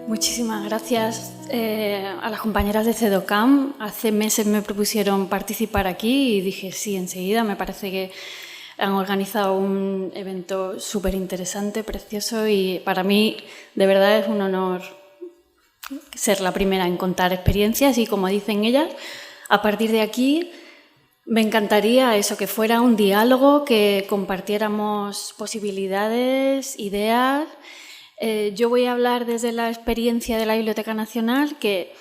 Muchísimas gracias a las compañeras de CEDOCAM. Hace meses me propusieron participar aquí y dije sí enseguida. Me parece que han organizado un evento súper interesante, precioso, y para mí de verdad es un honor ser la primera en contar experiencias y, como dicen ellas, a partir de aquí me encantaría eso, que fuera un diálogo, que compartiéramos posibilidades, ideas. Yo voy a hablar desde la experiencia de la Biblioteca Nacional, que,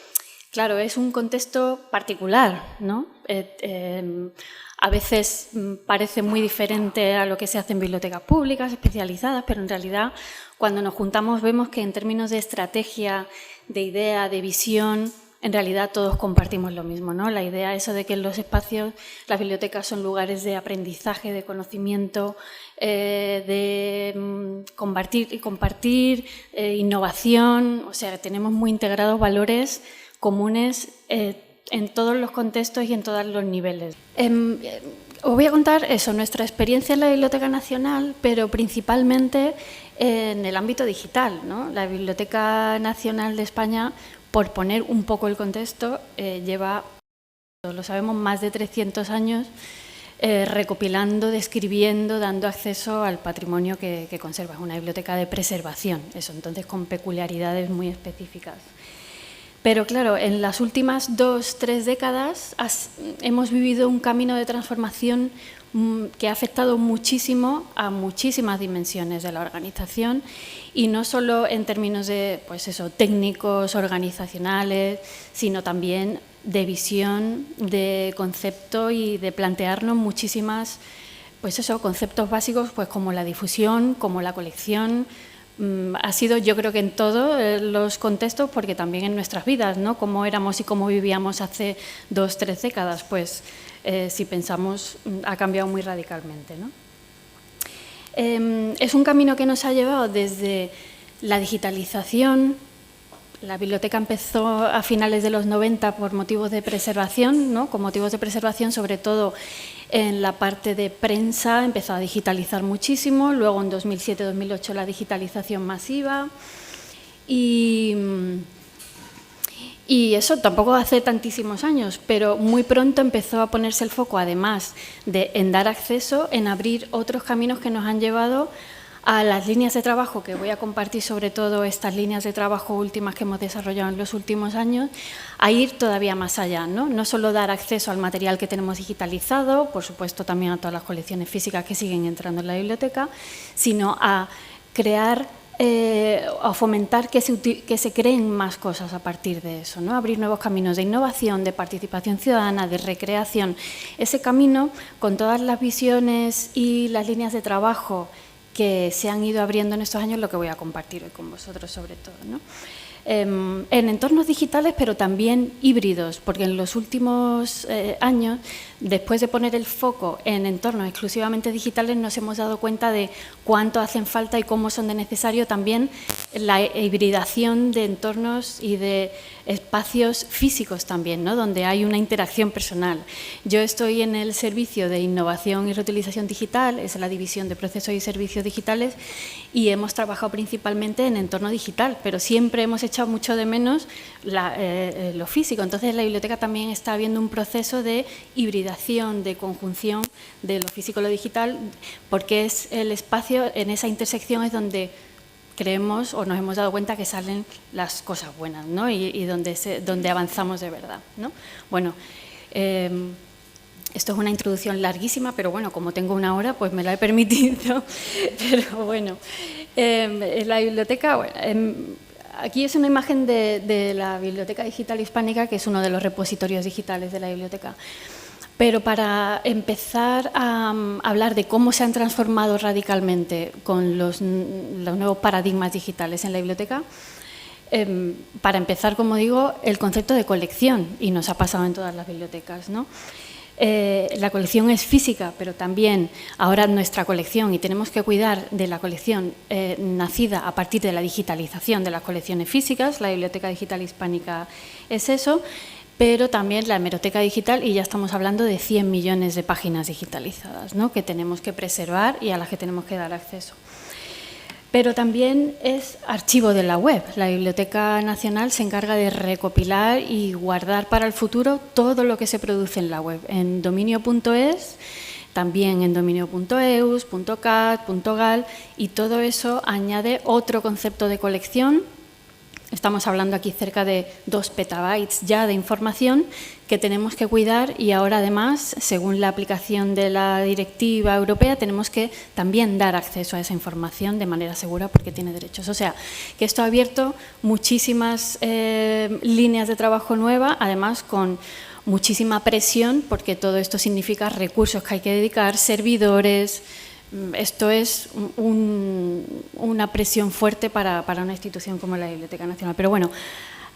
claro, es un contexto particular, ¿no? A veces parece muy diferente a lo que se hace en bibliotecas públicas especializadas, pero en realidad cuando nos juntamos vemos que en términos de estrategia, de idea, de visión, en realidad todos compartimos lo mismo, ¿no? La idea eso de que en los espacios, las bibliotecas son lugares de aprendizaje, de conocimiento, de compartir innovación, o sea, tenemos muy integrados valores comunes en todos los contextos y en todos los niveles. Os voy a contar eso, nuestra experiencia en la Biblioteca Nacional, pero principalmente en el ámbito digital, ¿no? La Biblioteca Nacional de España, por poner un poco el contexto, lleva, todos lo sabemos, más de 300 años recopilando, describiendo, dando acceso al patrimonio que conserva. Es una biblioteca de preservación, eso, entonces con peculiaridades muy específicas. Pero claro, en las últimas 2-3 décadas hemos vivido un camino de transformación que ha afectado muchísimo a muchísimas dimensiones de la organización, y no solo en términos de, pues eso, técnicos, organizacionales, sino también de visión, de concepto y de plantearnos muchísimas, pues eso, conceptos básicos, pues como la difusión, como la colección. Ha sido, yo creo que en todos los contextos, porque también en nuestras vidas, ¿no? Cómo éramos y cómo vivíamos hace 2-3 décadas, pues si pensamos, ha cambiado muy radicalmente, ¿no? Es un camino que nos ha llevado desde la digitalización. La biblioteca empezó a finales de los 90 por motivos de preservación, ¿no? Con motivos de preservación, sobre todo en la parte de prensa, empezó a digitalizar muchísimo. Luego, en 2007-2008, la digitalización masiva. Y eso tampoco hace tantísimos años, pero muy pronto empezó a ponerse el foco, además de en dar acceso, en abrir otros caminos que nos han llevado a las líneas de trabajo, que voy a compartir sobre todo estas líneas de trabajo últimas que hemos desarrollado en los últimos años, a ir todavía más allá, ¿no? No solo dar acceso al material que tenemos digitalizado, por supuesto también a todas las colecciones físicas que siguen entrando en la biblioteca, sino a crear, a fomentar que se creen más cosas a partir de eso, ¿no? Abrir nuevos caminos de innovación, de participación ciudadana, de recreación. Ese camino, con todas las visiones y las líneas de trabajo que se han ido abriendo en estos años, lo que voy a compartir hoy con vosotros sobre todo, ¿no? En entornos digitales, pero también híbridos, porque en los últimos años, después de poner el foco en entornos exclusivamente digitales, nos hemos dado cuenta de cuánto hacen falta y cómo son de necesario también la hibridación de entornos y de espacios físicos también, ¿no? Donde hay una interacción personal. Yo estoy en el servicio de innovación y reutilización digital, es la división de procesos y servicios digitales, y hemos trabajado principalmente en entorno digital, pero siempre hemos echado mucho de menos lo físico. Entonces, en la biblioteca también está habiendo un proceso de hibridación, de conjunción de lo físico y lo digital, porque es el espacio, en esa intersección es donde creemos o nos hemos dado cuenta que salen las cosas buenas, ¿no? Y donde avanzamos de verdad, ¿no? Bueno, esto es una introducción larguísima, pero bueno, como tengo una hora, pues me la he permitido. Pero bueno, la biblioteca, bueno, aquí es una imagen de la Biblioteca Digital Hispánica, que es uno de los repositorios digitales de la biblioteca. Pero para empezar a hablar de cómo se han transformado radicalmente con los nuevos paradigmas digitales en la biblioteca, para empezar, como digo, el concepto de colección, y nos ha pasado en todas las bibliotecas, ¿no? La colección es física, pero también ahora nuestra colección, y tenemos que cuidar de la colección nacida a partir de la digitalización de las colecciones físicas. La Biblioteca Digital Hispánica es eso, pero también la hemeroteca digital, y ya estamos hablando de 100 millones de páginas digitalizadas, ¿no? Que tenemos que preservar y a las que tenemos que dar acceso. Pero también es archivo de la web. La Biblioteca Nacional se encarga de recopilar y guardar para el futuro todo lo que se produce en la web, en dominio.es, también en dominio.eus, .cat, .gal, y todo eso añade otro concepto de colección. Estamos hablando aquí cerca de 2 petabytes ya de información que tenemos que cuidar, y ahora además, según la aplicación de la directiva europea, tenemos que también dar acceso a esa información de manera segura porque tiene derechos. O sea, que esto ha abierto muchísimas líneas de trabajo nuevas, además con muchísima presión, porque todo esto significa recursos que hay que dedicar, servidores. Esto es una presión fuerte para una institución como la Biblioteca Nacional. Pero bueno,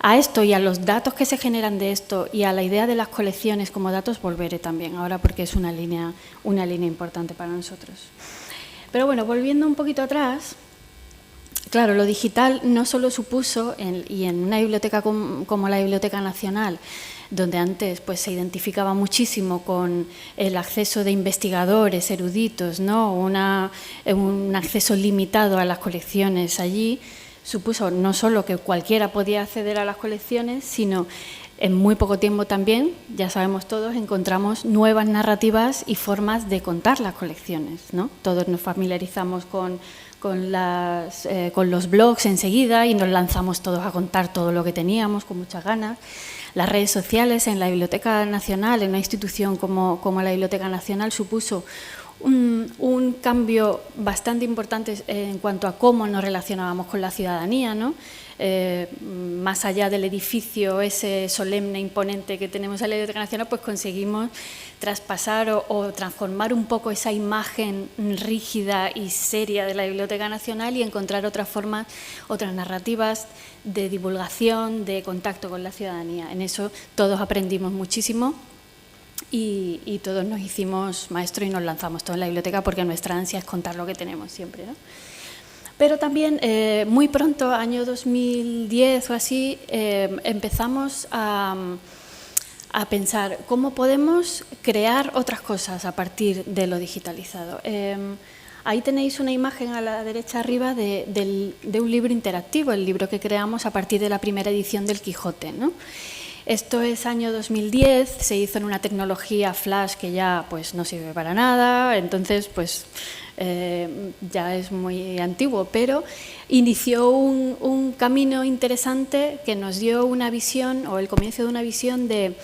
a esto y a los datos que se generan de esto y a la idea de las colecciones como datos volveré también ahora, porque es una línea importante para nosotros. Pero bueno, volviendo un poquito atrás, claro, lo digital no solo supuso, y en una biblioteca como la Biblioteca Nacional, donde antes pues, se identificaba muchísimo con el acceso de investigadores, eruditos, ¿no? Un acceso limitado a las colecciones allí, supuso no solo que cualquiera podía acceder a las colecciones, sino en muy poco tiempo también, ya sabemos todos, encontramos nuevas narrativas y formas de contar las colecciones, ¿no? Todos nos familiarizamos con los blogs enseguida y nos lanzamos todos a contar todo lo que teníamos con muchas ganas. Las redes sociales en la Biblioteca Nacional, en una institución como la Biblioteca Nacional, supuso un cambio bastante importante en cuanto a cómo nos relacionábamos con la ciudadanía, ¿no? Más allá del edificio ese solemne, imponente que tenemos en la Biblioteca Nacional, pues conseguimos traspasar o transformar un poco esa imagen rígida y seria de la Biblioteca Nacional y encontrar otras formas, otras narrativas de divulgación, de contacto con la ciudadanía. En eso todos aprendimos muchísimo y todos nos hicimos maestros y nos lanzamos todos en la biblioteca porque nuestra ansia es contar lo que tenemos siempre, ¿no? Pero también muy pronto, año 2010 o así, empezamos a pensar cómo podemos crear otras cosas a partir de lo digitalizado. Ahí tenéis una imagen a la derecha arriba de un libro interactivo, el libro que creamos a partir de la primera edición del Quijote, ¿no? Esto es año 2010, se hizo en una tecnología flash que ya pues, no sirve para nada, entonces pues ya es muy antiguo, pero inició un camino interesante que nos dio una visión, o el comienzo de una visión de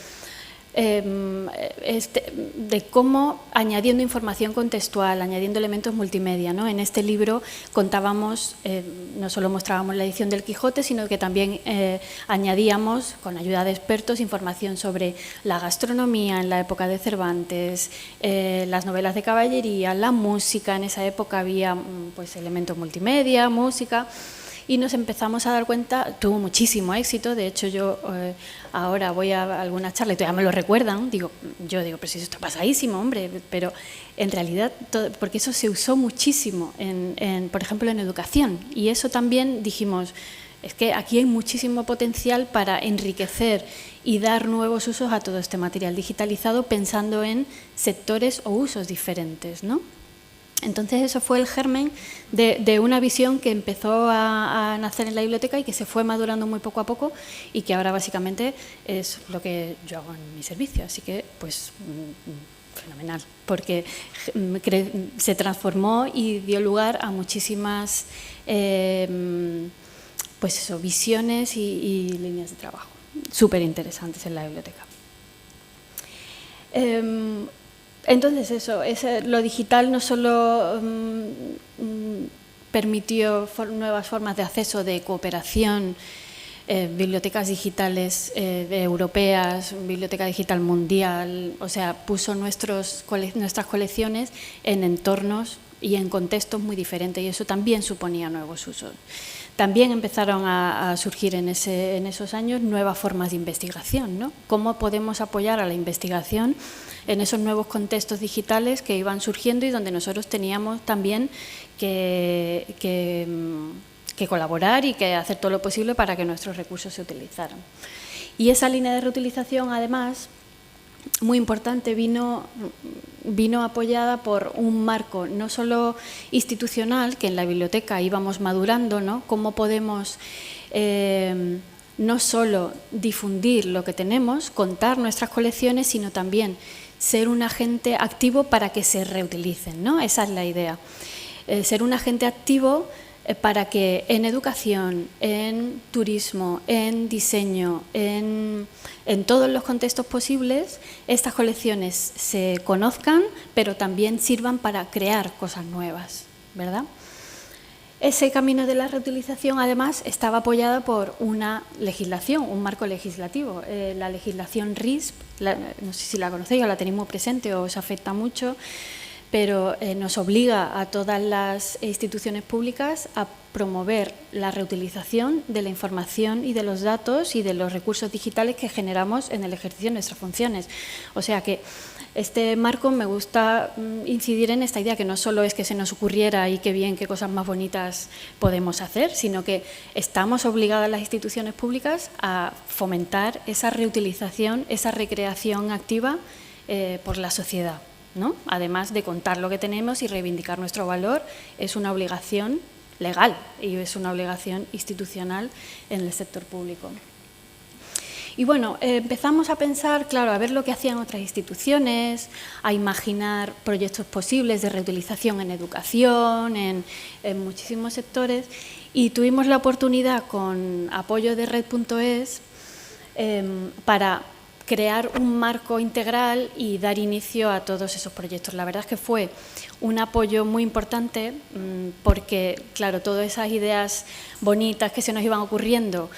cómo, añadiendo información contextual, añadiendo elementos multimedia, ¿no? En este libro contábamos, no solo mostrábamos la edición del Quijote, sino que también añadíamos, con ayuda de expertos, información sobre la gastronomía en la época de Cervantes, las novelas de caballería, la música. En esa época había pues, elementos multimedia, música. Y nos empezamos a dar cuenta, tuvo muchísimo éxito, de hecho yo ahora voy a alguna charla y todavía me lo recuerdan, yo digo, pero si esto está pasadísimo, hombre, pero en realidad, porque eso se usó muchísimo, por ejemplo, en educación, y eso también dijimos, es que aquí hay muchísimo potencial para enriquecer y dar nuevos usos a todo este material digitalizado pensando en sectores o usos diferentes, ¿no? Entonces eso fue el germen de una visión que empezó a nacer en la biblioteca y que se fue madurando muy poco a poco y que ahora básicamente es lo que yo hago en mi servicio. Así que, pues, fenomenal, porque se transformó y dio lugar a muchísimas pues eso, visiones y líneas de trabajo súper interesantes en la biblioteca. Entonces eso, lo digital no solo permitió nuevas formas de acceso, de cooperación, bibliotecas digitales europeas, biblioteca digital mundial, o sea, puso nuestras colecciones en entornos y en contextos muy diferentes y eso también suponía nuevos usos. También empezaron a surgir en esos años nuevas formas de investigación, ¿no? ¿Cómo podemos apoyar a la investigación en esos nuevos contextos digitales que iban surgiendo y donde nosotros teníamos también que colaborar y que hacer todo lo posible para que nuestros recursos se utilizaran? Y esa línea de reutilización, además, muy importante, vino apoyada por un marco no solo institucional, que en la biblioteca íbamos madurando, ¿no? Cómo podemos no solo difundir lo que tenemos, contar nuestras colecciones, sino también ser un agente activo para que se reutilicen, ¿no? Esa es la idea. Ser un agente activo para que en educación, en turismo, en diseño, en todos los contextos posibles, estas colecciones se conozcan, pero también sirvan para crear cosas nuevas, ¿verdad? Ese camino de la reutilización, además, estaba apoyada por una legislación, un marco legislativo. La legislación RISP, no sé si la conocéis o la tenéis muy presente o os afecta mucho, pero nos obliga a todas las instituciones públicas a promover la reutilización de la información y de los datos y de los recursos digitales que generamos en el ejercicio de nuestras funciones. O sea que este marco me gusta incidir en esta idea que no solo es que se nos ocurriera y qué bien, qué cosas más bonitas podemos hacer, sino que estamos obligadas las instituciones públicas a fomentar esa reutilización, esa recreación activa por la sociedad, ¿no? Además de contar lo que tenemos y reivindicar nuestro valor, es una obligación legal y es una obligación institucional en el sector público. Y bueno, empezamos a pensar, claro, a ver lo que hacían otras instituciones, a imaginar proyectos posibles de reutilización en educación, en muchísimos sectores, y tuvimos la oportunidad, con apoyo de Red.es, para crear un marco integral y dar inicio a todos esos proyectos. La verdad es que fue un apoyo muy importante porque, claro, todas esas ideas bonitas que se nos iban ocurriendo,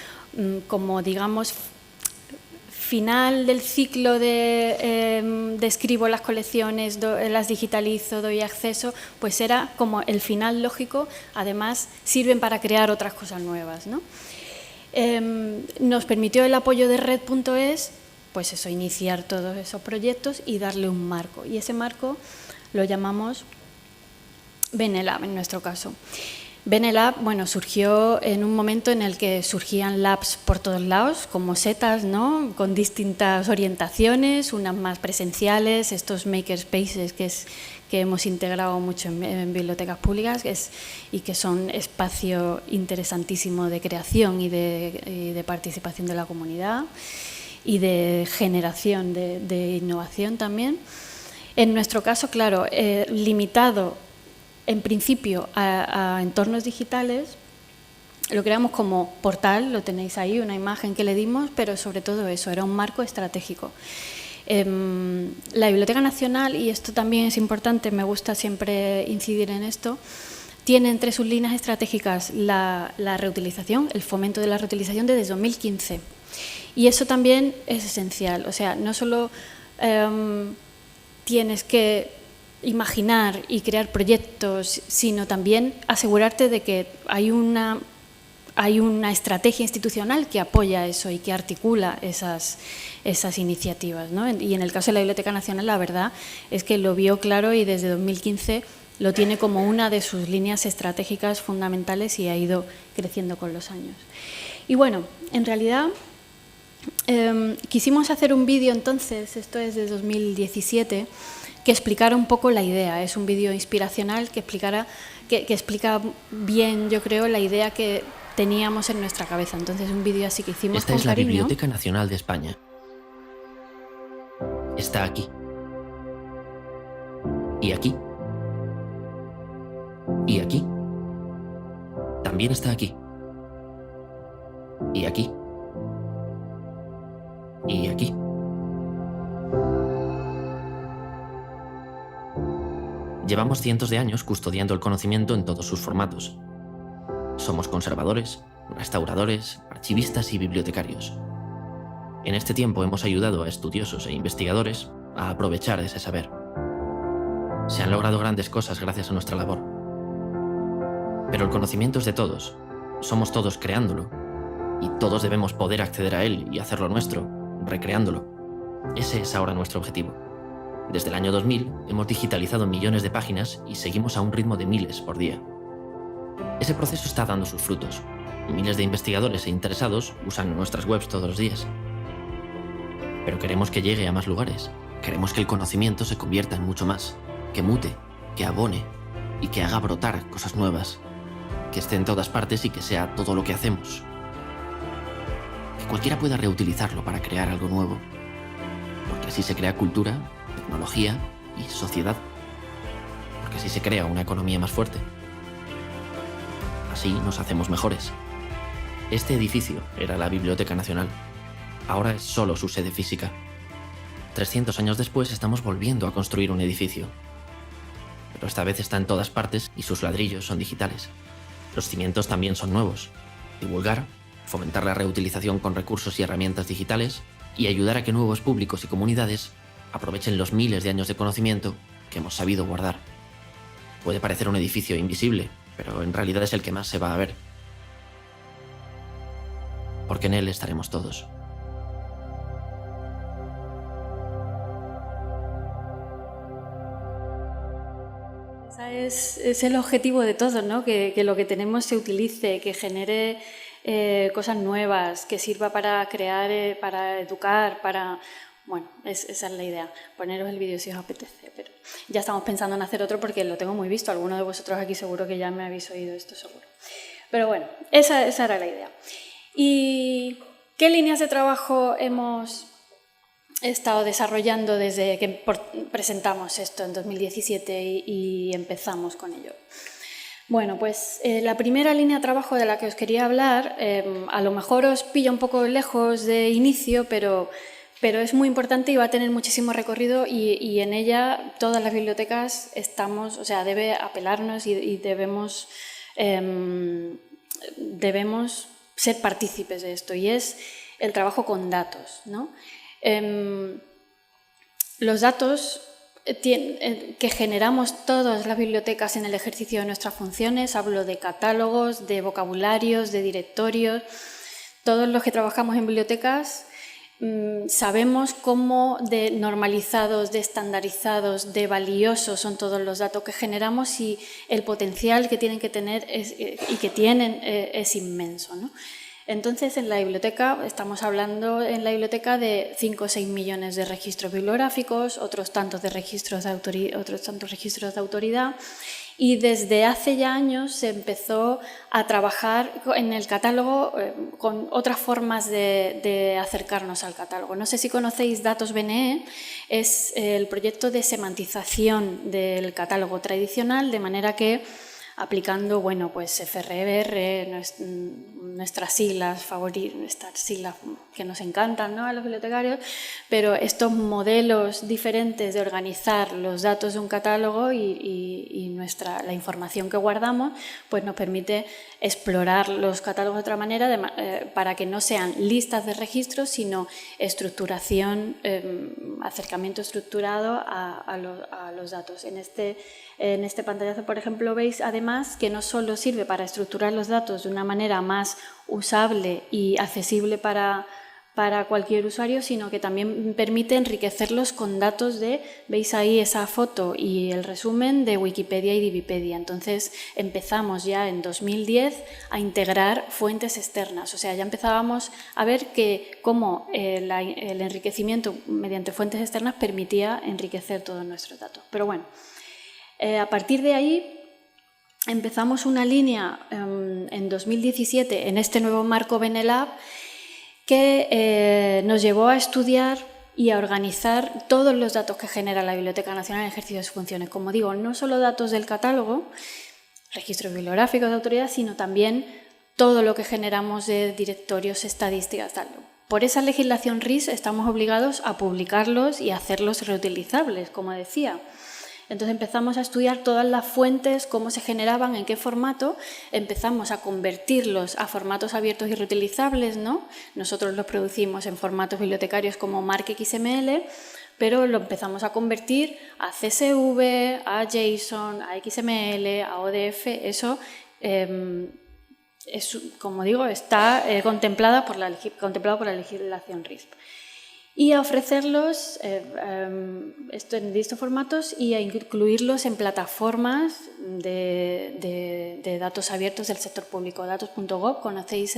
como digamos, final del ciclo de escribo las colecciones, las digitalizo, doy acceso, pues era como el final lógico, además sirven para crear otras cosas nuevas, ¿no? Nos permitió el apoyo de Red.es, pues eso, iniciar todos esos proyectos y darle un marco. Y ese marco lo llamamos BNLab, en nuestro caso. BNLab, bueno, surgió en un momento en el que surgían labs por todos lados, como setas, ¿no? Con distintas orientaciones, unas más presenciales, estos makerspaces que hemos integrado mucho en bibliotecas públicas y que son espacio interesantísimo de creación y de participación de la comunidad y de generación de innovación también. En nuestro caso, claro, limitado en principio a entornos digitales, lo creamos como portal, lo tenéis ahí, una imagen que le dimos, pero sobre todo eso, era un marco estratégico. La Biblioteca Nacional, y esto también es importante, me gusta siempre incidir en esto, tiene entre sus líneas estratégicas la reutilización, el fomento de la reutilización desde 2015. Y eso también es esencial, o sea, no solo tienes que imaginar y crear proyectos, sino también asegurarte de que hay una estrategia institucional que apoya eso y que articula esas iniciativas, ¿no? Y en el caso de la Biblioteca Nacional, la verdad es que lo vio claro y desde 2015 lo tiene como una de sus líneas estratégicas fundamentales y ha ido creciendo con los años. Y bueno, en realidad quisimos hacer un vídeo entonces, esto es de 2017, que explicara un poco la idea. Es un vídeo inspiracional que explica bien, yo creo, la idea que teníamos en nuestra cabeza. Entonces, un vídeo así que hicimos Esta con es la cariño. Biblioteca Nacional de España. Está aquí. Y aquí. Y aquí. También está aquí. Y aquí. Y aquí. Llevamos cientos de años custodiando el conocimiento en todos sus formatos. Somos conservadores, restauradores, archivistas y bibliotecarios. En este tiempo hemos ayudado a estudiosos e investigadores a aprovechar ese saber. Se han logrado grandes cosas gracias a nuestra labor. Pero el conocimiento es de todos. Somos todos creándolo. Y todos debemos poder acceder a él y hacerlo nuestro, recreándolo. Ese es ahora nuestro objetivo. Desde el año 2000 hemos digitalizado millones de páginas y seguimos a un ritmo de miles por día. Ese proceso está dando sus frutos. Miles de investigadores e interesados usan nuestras webs todos los días. pero queremos que llegue a más lugares. Queremos que el conocimiento se convierta en mucho más, que mute, que abone y que haga brotar cosas nuevas, que esté en todas partes y que sea todo lo que hacemos. Que cualquiera pueda reutilizarlo para crear algo nuevo, porque así se crea cultura, tecnología y sociedad, porque así se crea una economía más fuerte. Así nos hacemos mejores. Este edificio era la Biblioteca Nacional. Ahora es solo su sede física. 300 años después estamos volviendo a construir un edificio. Pero esta vez está en todas partes y sus ladrillos son digitales. Los cimientos también son nuevos. Divulgar, fomentar la reutilización con recursos y herramientas digitales y ayudar a que nuevos públicos y comunidades aprovechen los miles de años de conocimiento que hemos sabido guardar. Puede parecer un edificio invisible, pero en realidad es el que más se va a ver. Porque en él estaremos todos. Es el objetivo de todos, ¿no? Que lo que tenemos se utilice, que genere cosas nuevas, que sirva para crear, para educar, para... Bueno, esa es la idea. Poneros el vídeo si os apetece, pero ya estamos pensando en hacer otro porque lo tengo muy visto. Alguno de vosotros aquí seguro que ya me habéis oído esto, seguro. Pero bueno, esa era la idea. ¿Y qué líneas de trabajo hemos estado desarrollando desde que presentamos esto en 2017 y empezamos con ello? Bueno, pues la primera línea de trabajo de la que os quería hablar, a lo mejor os pilla un poco lejos de inicio, pero es muy importante y va a tener muchísimo recorrido y en ella todas las bibliotecas estamos, o sea, debe apelarnos y debemos ser partícipes de esto, y es el trabajo con datos, ¿no? Los datos que generamos todas las bibliotecas en el ejercicio de nuestras funciones, hablo de catálogos, de vocabularios, de directorios, todos los que trabajamos en bibliotecas sabemos cómo de normalizados, de estandarizados, de valiosos son todos los datos que generamos y el potencial que tienen que tener y que tienen es inmenso, ¿no? Entonces, en la biblioteca, estamos hablando en la biblioteca de 5 o 6 millones de registros bibliográficos, otros tantos registros de autoridad, y desde hace ya años se empezó a trabajar en el catálogo con otras formas de acercarnos al catálogo. No sé si conocéis Datos BNE, es el proyecto de semantización del catálogo tradicional, de manera que aplicando, bueno, pues FRBR, nuestras siglas favoritas, nuestras siglas que nos encantan, ¿no?, a los bibliotecarios, pero estos modelos diferentes de organizar los datos de un catálogo y la información que guardamos, pues nos permite explorar los catálogos de otra manera para que no sean listas de registros, sino estructuración, acercamiento estructurado a los datos. En este pantallazo, por ejemplo, veis además que no solo sirve para estructurar los datos de una manera más usable y accesible para cualquier usuario, sino que también permite enriquecerlos con datos veis ahí esa foto y el resumen de Wikipedia y Divipedia. Entonces empezamos ya en 2010 a integrar fuentes externas, o sea, ya empezábamos a ver cómo el enriquecimiento mediante fuentes externas permitía enriquecer todos nuestros datos. Pero bueno, a partir de ahí empezamos una línea en 2017 en este nuevo marco BNeLab que nos llevó a estudiar y a organizar todos los datos que genera la Biblioteca Nacional en ejercicio de sus funciones. Como digo, no solo datos del catálogo, registros bibliográficos de autoridad, sino también todo lo que generamos de directorios, estadísticas, tal. Por esa legislación RIS estamos obligados a publicarlos y a hacerlos reutilizables, como decía. Entonces empezamos a estudiar todas las fuentes, cómo se generaban, en qué formato, empezamos a convertirlos a formatos abiertos y reutilizables, ¿no? Nosotros los producimos en formatos bibliotecarios como MarcXML, pero lo empezamos a convertir a CSV, a JSON, a XML, a ODF. Eso, como digo, está contemplado por la legislación RISP. Y a ofrecerlos en estos formatos y a incluirlos en plataformas de datos abiertos del sector público. Datos.gov, ¿conocéis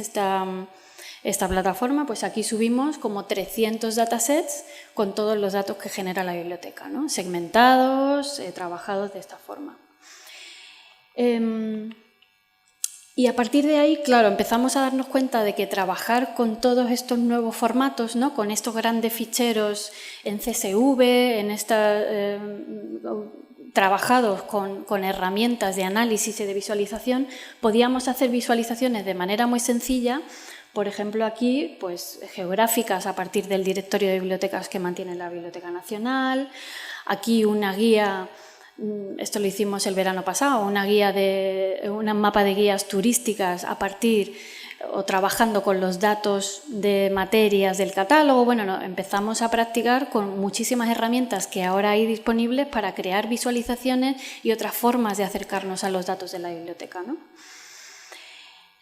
esta plataforma, pues aquí subimos como 300 datasets con todos los datos que genera la biblioteca, ¿no? Segmentados, trabajados de esta forma. Y a partir de ahí, claro, empezamos a darnos cuenta de que trabajar con todos estos nuevos formatos, ¿no? Con estos grandes ficheros en CSV, trabajados con herramientas de análisis y de visualización, podíamos hacer visualizaciones de manera muy sencilla. Por ejemplo, aquí, pues, geográficas a partir del directorio de bibliotecas que mantiene la Biblioteca Nacional. Aquí una guía. Esto lo hicimos el verano pasado, un mapa de guías turísticas a partir o trabajando con los datos de materias del catálogo. Bueno, empezamos a practicar con muchísimas herramientas que ahora hay disponibles para crear visualizaciones y otras formas de acercarnos a los datos de la biblioteca, ¿no?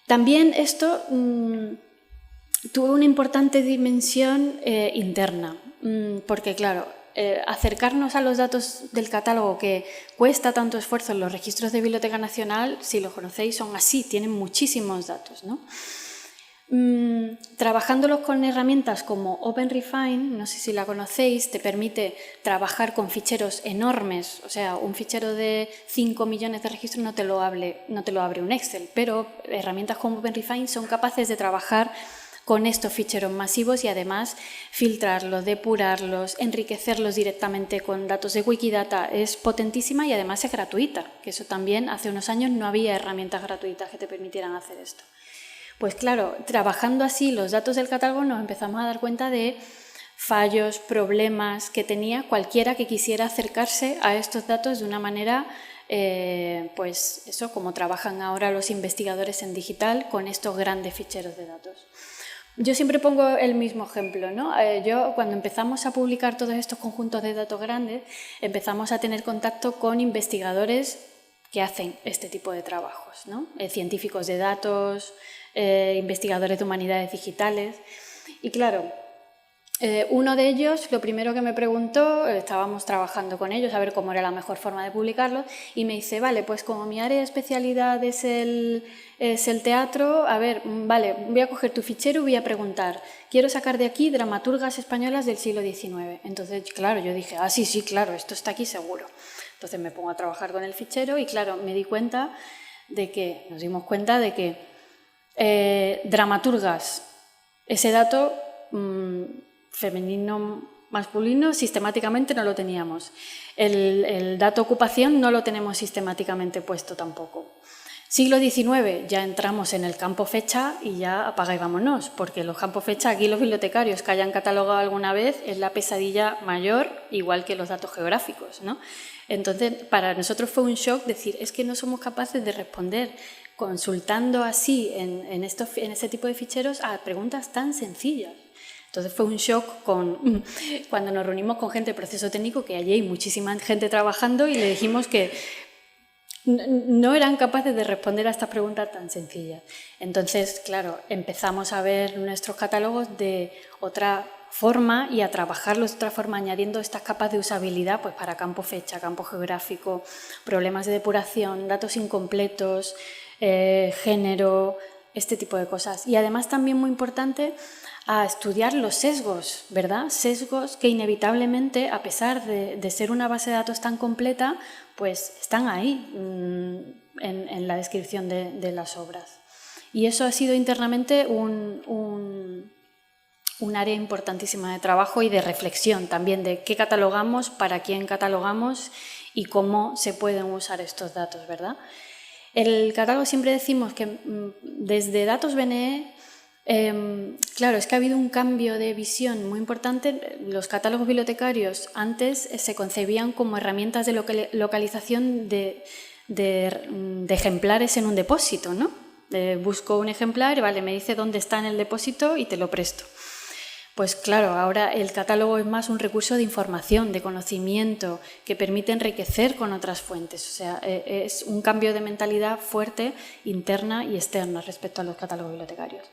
También esto tuvo una importante dimensión interna, porque claro, acercarnos a los datos del catálogo que cuesta tanto esfuerzo en los registros de Biblioteca Nacional, si lo conocéis, son así, tienen muchísimos datos, ¿no? Trabajándolos con herramientas como OpenRefine, no sé si la conocéis, te permite trabajar con ficheros enormes, o sea, un fichero de 5 millones de registros no te lo abre un Excel, pero herramientas como OpenRefine son capaces de trabajar con estos ficheros masivos y además filtrarlos, depurarlos, enriquecerlos directamente con datos de Wikidata. Es potentísima y además es gratuita, que eso también hace unos años no había herramientas gratuitas que te permitieran hacer esto. Pues claro, trabajando así los datos del catálogo nos empezamos a dar cuenta de fallos, problemas que tenía cualquiera que quisiera acercarse a estos datos de una manera, pues eso, como trabajan ahora los investigadores en digital con estos grandes ficheros de datos. Yo siempre pongo el mismo ejemplo, ¿no? Yo cuando empezamos a publicar todos estos conjuntos de datos grandes, empezamos a tener contacto con investigadores que hacen este tipo de trabajos, ¿no? Científicos de datos, investigadores de humanidades digitales. Y claro, uno de ellos, lo primero que me preguntó, estábamos trabajando con ellos a ver cómo era la mejor forma de publicarlos, y me dice, vale, pues como mi área de especialidad es el teatro, a ver, vale, voy a coger tu fichero y voy a preguntar, quiero sacar de aquí dramaturgas españolas del siglo XIX. Entonces, claro, yo dije, sí, claro, esto está aquí seguro. Entonces me pongo a trabajar con el fichero y, claro, nos dimos cuenta de que dramaturgas, ese dato femenino, masculino, sistemáticamente no lo teníamos. El dato ocupación no lo tenemos sistemáticamente puesto tampoco. Siglo XIX ya entramos en el campo fecha y ya apaga y vámonos, porque los campos fecha, aquí los bibliotecarios que hayan catalogado alguna vez, es la pesadilla mayor, igual que los datos geográficos, ¿no? Entonces, para nosotros fue un shock decir, es que no somos capaces de responder consultando así en este tipo de ficheros a preguntas tan sencillas. Entonces fue un shock cuando nos reunimos con gente de proceso técnico, que allí hay muchísima gente trabajando, y le dijimos que no eran capaces de responder a estas preguntas tan sencillas. Entonces, claro, empezamos a ver nuestros catálogos de otra forma y a trabajarlos de otra forma, añadiendo estas capas de usabilidad pues, para campo fecha, campo geográfico, problemas de depuración, datos incompletos, género, este tipo de cosas. Y además también muy importante a estudiar los sesgos, ¿verdad? Sesgos que inevitablemente, a pesar de ser una base de datos tan completa, pues están ahí en la descripción de las obras. Y eso ha sido internamente un área importantísima de trabajo y de reflexión también de qué catalogamos, para quién catalogamos y cómo se pueden usar estos datos, ¿verdad? El catálogo siempre decimos que desde Datos BNE, claro, es que ha habido un cambio de visión muy importante. Los catálogos bibliotecarios antes se concebían como herramientas de localización de ejemplares en un depósito, ¿no? Busco un ejemplar, vale, me dice dónde está en el depósito y te lo presto. Pues claro, ahora el catálogo es más un recurso de información, de conocimiento, que permite enriquecer con otras fuentes. O sea, es un cambio de mentalidad fuerte, interna y externa respecto a los catálogos bibliotecarios.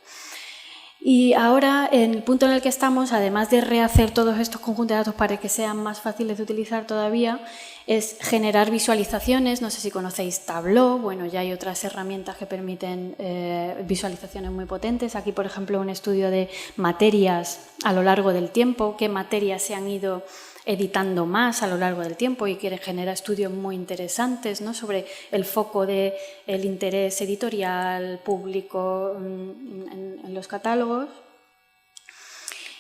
Y ahora, en el punto en el que estamos, además de rehacer todos estos conjuntos de datos para que sean más fáciles de utilizar todavía, es generar visualizaciones. No sé si conocéis Tableau, bueno, ya hay otras herramientas que permiten visualizaciones muy potentes. Aquí, por ejemplo, un estudio de materias a lo largo del tiempo, qué materias se han ido editando más a lo largo del tiempo y que genera estudios muy interesantes, ¿no?, sobre el foco del interés editorial, público en los catálogos.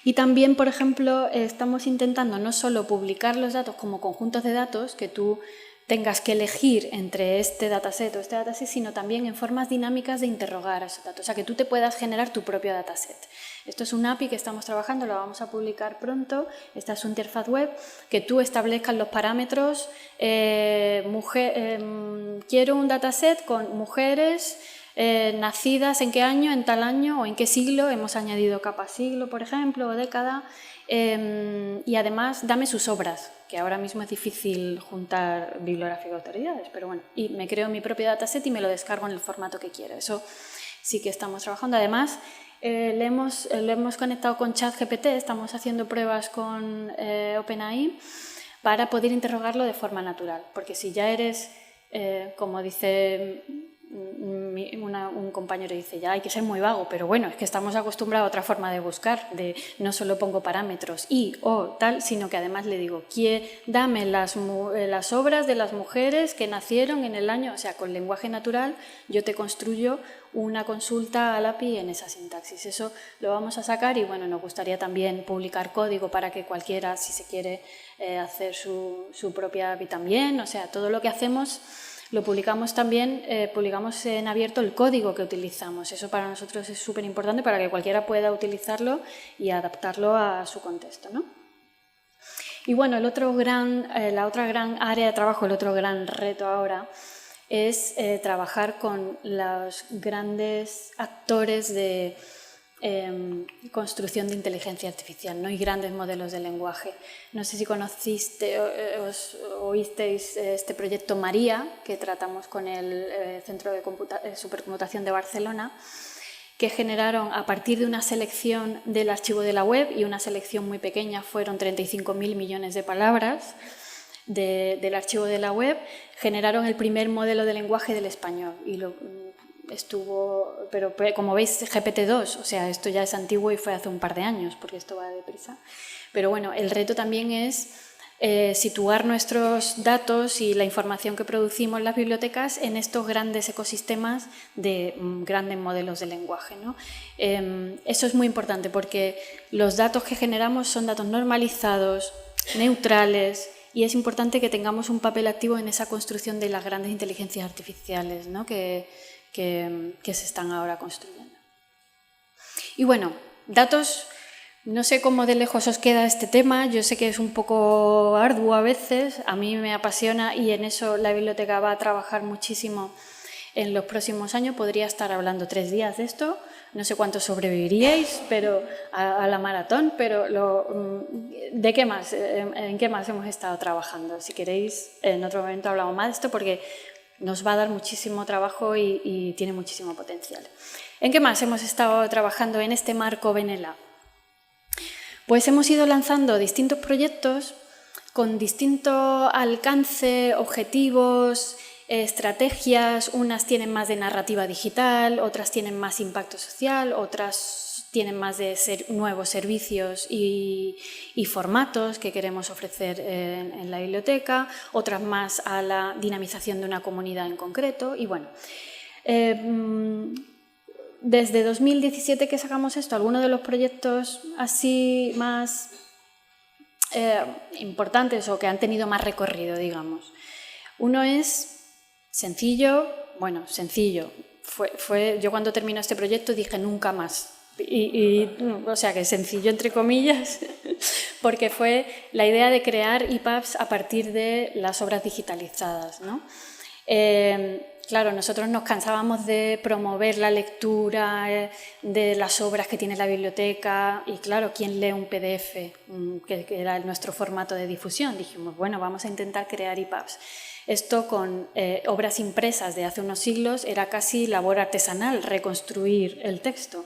Y también, por ejemplo, estamos intentando no solo publicar los datos como conjuntos de datos, que tú tengas que elegir entre este dataset o este dataset, sino también en formas dinámicas de interrogar a esos datos, o sea, que tú te puedas generar tu propio dataset. Esto es un API que estamos trabajando, lo vamos a publicar pronto. Esta es su interfaz web, que tú establezcas los parámetros. Quiero un dataset con mujeres nacidas en qué año, en tal año o en qué siglo. Hemos añadido capa siglo, por ejemplo, o década. Y además, dame sus obras, que ahora mismo es difícil juntar bibliografía de autoridades, pero bueno, y me creo mi propio dataset y me lo descargo en el formato que quiero. Eso sí que estamos trabajando. Además, le hemos conectado con ChatGPT, estamos haciendo pruebas con OpenAI para poder interrogarlo de forma natural, porque si ya eres, como dice un compañero, dice, ya hay que ser muy vago, pero bueno, es que estamos acostumbrados a otra forma de buscar, de no solo pongo parámetros y o tal, sino que además le digo, dame las obras de las mujeres que nacieron en el año, o sea, con lenguaje natural, yo te construyo una consulta al API en esa sintaxis. Eso lo vamos a sacar y bueno, nos gustaría también publicar código para que cualquiera, si se quiere hacer su propia API también, o sea, todo lo que hacemos lo publicamos también, publicamos en abierto el código que utilizamos. Eso para nosotros es súper importante para que cualquiera pueda utilizarlo y adaptarlo a su contexto, ¿no? Y bueno, la otra gran área de trabajo, el otro gran reto ahora es trabajar con los grandes actores de construcción de inteligencia artificial, ¿no?, y grandes modelos de lenguaje. No sé si oísteis este proyecto María, que tratamos con el Centro de Supercomputación de Barcelona, que generaron a partir de una selección del archivo de la web, y una selección muy pequeña, fueron 35.000 millones de palabras del archivo de la web, generaron el primer modelo de lenguaje del español. Y pero como veis, GPT-2, o sea, esto ya es antiguo y fue hace un par de años, porque esto va deprisa. Pero bueno, el reto también es situar nuestros datos y la información que producimos en las bibliotecas en estos grandes ecosistemas de grandes modelos de lenguaje, ¿no? Eso es muy importante porque los datos que generamos son datos normalizados, neutrales, y es importante que tengamos un papel activo en esa construcción de las grandes inteligencias artificiales, ¿no?, que se están ahora construyendo. Y bueno, datos, no sé cómo de lejos os queda este tema, yo sé que es un poco arduo a veces, a mí me apasiona y en eso la biblioteca va a trabajar muchísimo en los próximos años. Podría estar hablando 3 días de esto, no sé cuánto sobreviviríais a la maratón, pero ¿de qué más? ¿En qué más hemos estado trabajando? Si queréis, en otro momento hablamos más de esto porque nos va a dar muchísimo trabajo y tiene muchísimo potencial. ¿En qué más hemos estado trabajando en este marco BNLab? Pues hemos ido lanzando distintos proyectos con distinto alcance, objetivos, estrategias. Unas tienen más de narrativa digital, otras tienen más impacto social, otras tienen más de nuevos servicios y formatos que queremos ofrecer en la biblioteca, otras más a la dinamización de una comunidad en concreto. Y bueno, desde 2017 que sacamos esto, algunos de los proyectos así más importantes o que han tenido más recorrido, digamos. Uno es sencillo, yo cuando terminó este proyecto dije nunca más. O sea que sencillo entre comillas, porque fue la idea de crear EPUBs a partir de las obras digitalizadas, ¿no? Claro, nosotros nos cansábamos de promover la lectura de las obras que tiene la biblioteca y claro, ¿quién lee un PDF? Que era nuestro formato de difusión. Dijimos, bueno, vamos a intentar crear EPUBs. Esto con obras impresas de hace unos siglos era casi labor artesanal, reconstruir el texto.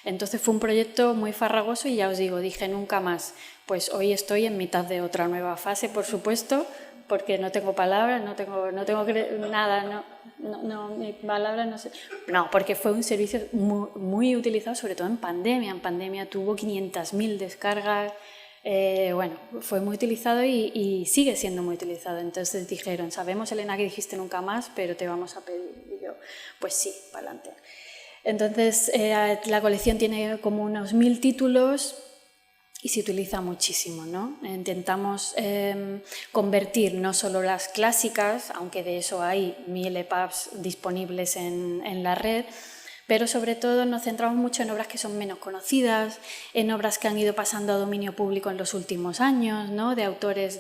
Entonces fue un proyecto muy farragoso y ya os digo, dije nunca más. Pues hoy estoy en mitad de otra nueva fase, por supuesto, porque no tengo palabras, no tengo nada, mi palabra no sé. No, porque fue un servicio muy, muy utilizado, sobre todo en pandemia. En pandemia tuvo 500.000 descargas. Bueno, fue muy utilizado y sigue siendo muy utilizado. Entonces dijeron, sabemos, Elena, que dijiste nunca más, pero te vamos a pedir. Y yo, pues sí, para adelante. Entonces la colección tiene como unos 1000 títulos y se utiliza muchísimo, ¿no? Intentamos convertir no solo las clásicas, aunque de eso hay 1000 EPUBs disponibles en la red, pero sobre todo nos centramos mucho en obras que son menos conocidas, en obras que han ido pasando a dominio público en los últimos años, ¿no? De autores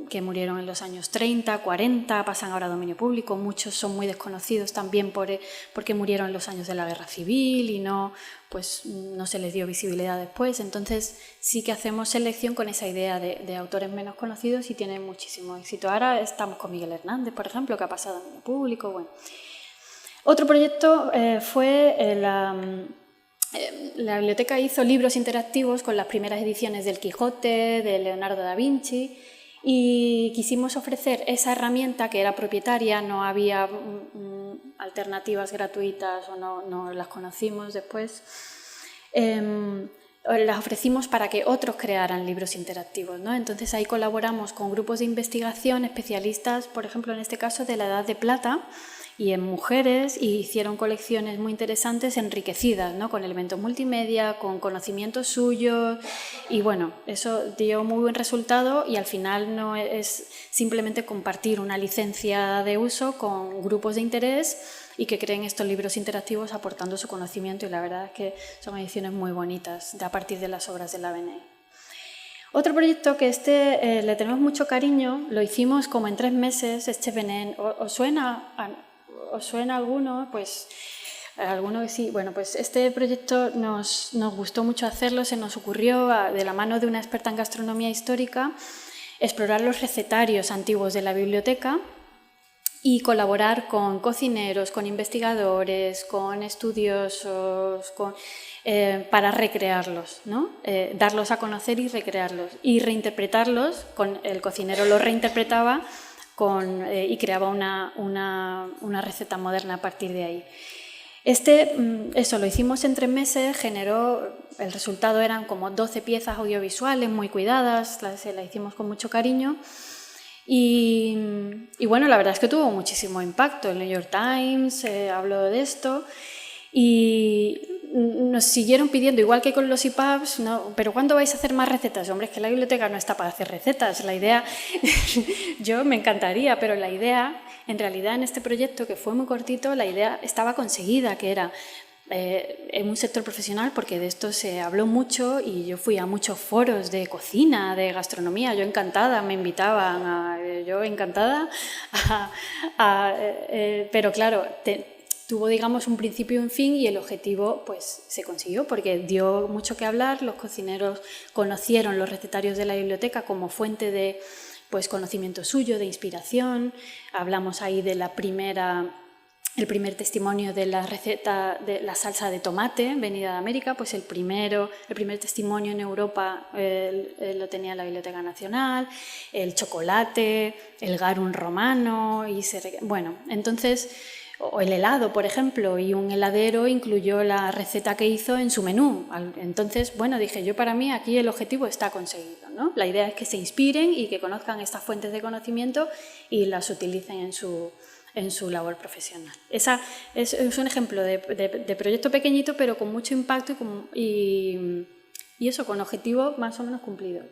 que murieron en los años 30, 40, pasan ahora a dominio público. Muchos son muy desconocidos también porque murieron en los años de la Guerra Civil y no se les dio visibilidad después. Entonces sí que hacemos selección con esa idea de autores menos conocidos y tiene muchísimo éxito. Ahora estamos con Miguel Hernández, por ejemplo, que ha pasado a dominio público. Bueno. Otro proyecto fue la biblioteca hizo libros interactivos con las primeras ediciones del Quijote, de Leonardo da Vinci, y quisimos ofrecer esa herramienta que era propietaria, no había alternativas gratuitas o no las conocimos después. Las ofrecimos para que otros crearan libros interactivos, ¿no? Entonces ahí colaboramos con grupos de investigación, especialistas, por ejemplo en este caso de la Edad de Plata, y en mujeres, y hicieron colecciones muy interesantes, enriquecidas, ¿no? Con elementos multimedia, con conocimientos suyos, y bueno, eso dio muy buen resultado y al final no es simplemente compartir una licencia de uso con grupos de interés y que creen estos libros interactivos aportando su conocimiento, y la verdad es que son ediciones muy bonitas a partir de las obras de la BNE. Otro proyecto que le tenemos mucho cariño, lo hicimos como en 3 meses, BNE, ¿os suena alguno? Pues alguno que sí. Bueno, pues este proyecto nos gustó mucho hacerlo, se nos ocurrió de la mano de una experta en gastronomía histórica explorar los recetarios antiguos de la biblioteca y colaborar con cocineros, con investigadores, con estudiosos, para recrearlos, ¿no? Darlos a conocer y recrearlos y reinterpretarlos. El cocinero los reinterpretaba y creaba una receta moderna a partir de ahí. Eso lo hicimos en 3 meses, el resultado eran como 12 piezas audiovisuales muy cuidadas, la hicimos con mucho cariño y bueno, la verdad es que tuvo muchísimo impacto. El New York Times habló de esto y nos siguieron pidiendo, igual que con los EPUBs, ¿no? ¿Pero cuándo vais a hacer más recetas? Hombre, es que la biblioteca no está para hacer recetas. La idea, yo me encantaría, pero la idea, en realidad en este proyecto, que fue muy cortito, la idea estaba conseguida, que era en un sector profesional, porque de esto se habló mucho y yo fui a muchos foros de cocina, de gastronomía, yo encantada, me invitaban, yo encantada, pero claro, tuvo, digamos, un principio y un fin, y el objetivo pues se consiguió porque dio mucho que hablar. Los cocineros conocieron los recetarios de la biblioteca como fuente de conocimiento suyo, de inspiración. Hablamos ahí de el primer testimonio de la receta de la salsa de tomate venida de América, pues el primer testimonio en Europa lo tenía la Biblioteca Nacional, el chocolate, el garum romano, bueno, entonces, o el helado, por ejemplo, y un heladero incluyó la receta que hizo en su menú. Entonces, bueno, dije yo, para mí aquí el objetivo está conseguido, ¿no? La idea es que se inspiren y que conozcan estas fuentes de conocimiento y las utilicen en su labor profesional. Esa es un ejemplo de proyecto pequeñito, pero con mucho impacto y eso, con objetivo más o menos cumplido.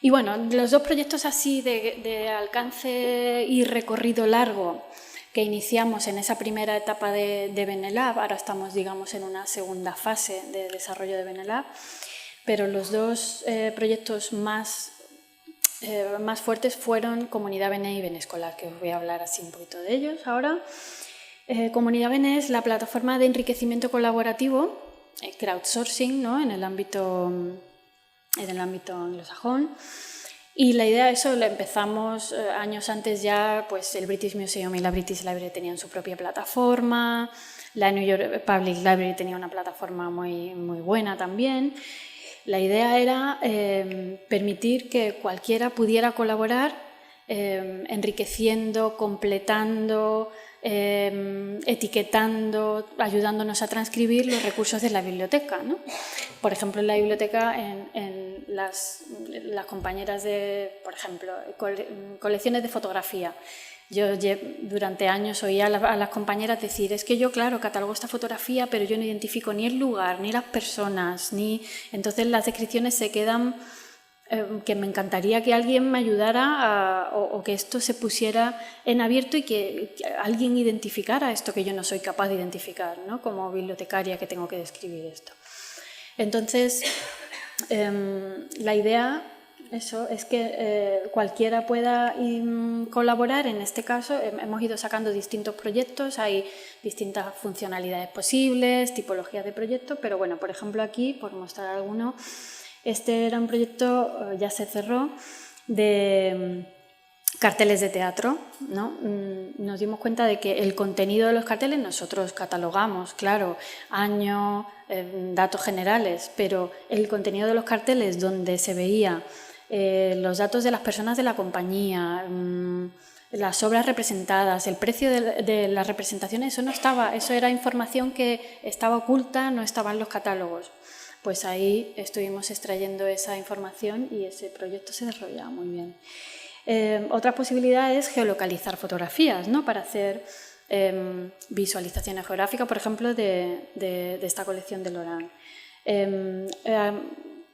Y bueno, los 2 proyectos así de alcance y recorrido largo que iniciamos en esa primera etapa de BNLab, ahora estamos, digamos, en una segunda fase de desarrollo de BNLab, pero los 2 proyectos más fuertes fueron Comunidad BNE y BNEscolar, que os voy a hablar así un poquito de ellos ahora. Comunidad BNE es la plataforma de enriquecimiento colaborativo, crowdsourcing, ¿no? en el ámbito anglosajón, Y la idea de eso la empezamos años antes ya, pues el British Museum y la British Library tenían su propia plataforma, la New York Public Library tenía una plataforma muy, muy buena también. La idea era permitir que cualquiera pudiera colaborar enriqueciendo, completando, etiquetando, ayudándonos a transcribir los recursos de la biblioteca, ¿no? Por ejemplo, en la biblioteca, en las compañeras de, por ejemplo, colecciones de fotografía. Yo durante años oía a las compañeras decir, es que yo, claro, catalogo esta fotografía, pero yo no identifico ni el lugar, ni las personas, entonces las descripciones se quedan, que me encantaría que alguien me ayudara o que esto se pusiera en abierto y que alguien identificara esto que yo no soy capaz de identificar, ¿no? Como bibliotecaria que tengo que describir esto. Entonces, la idea... Eso es que cualquiera pueda colaborar. En este caso hemos ido sacando distintos proyectos, hay distintas funcionalidades posibles, tipologías de proyectos, pero bueno, por ejemplo aquí, por mostrar alguno, este era un proyecto, ya se cerró, de carteles de teatro, ¿no? Nos dimos cuenta de que el contenido de los carteles nosotros catalogamos, claro, año, datos generales, pero el contenido de los carteles donde se veía los datos de las personas de la compañía, las obras representadas, el precio de las representaciones, eso no estaba, eso era información que estaba oculta, no estaba en los catálogos. Pues ahí estuvimos extrayendo esa información y ese proyecto se desarrollaba muy bien. Otra posibilidad es geolocalizar fotografías, ¿no? Para hacer visualizaciones geográficas, por ejemplo, de esta colección de Lorán.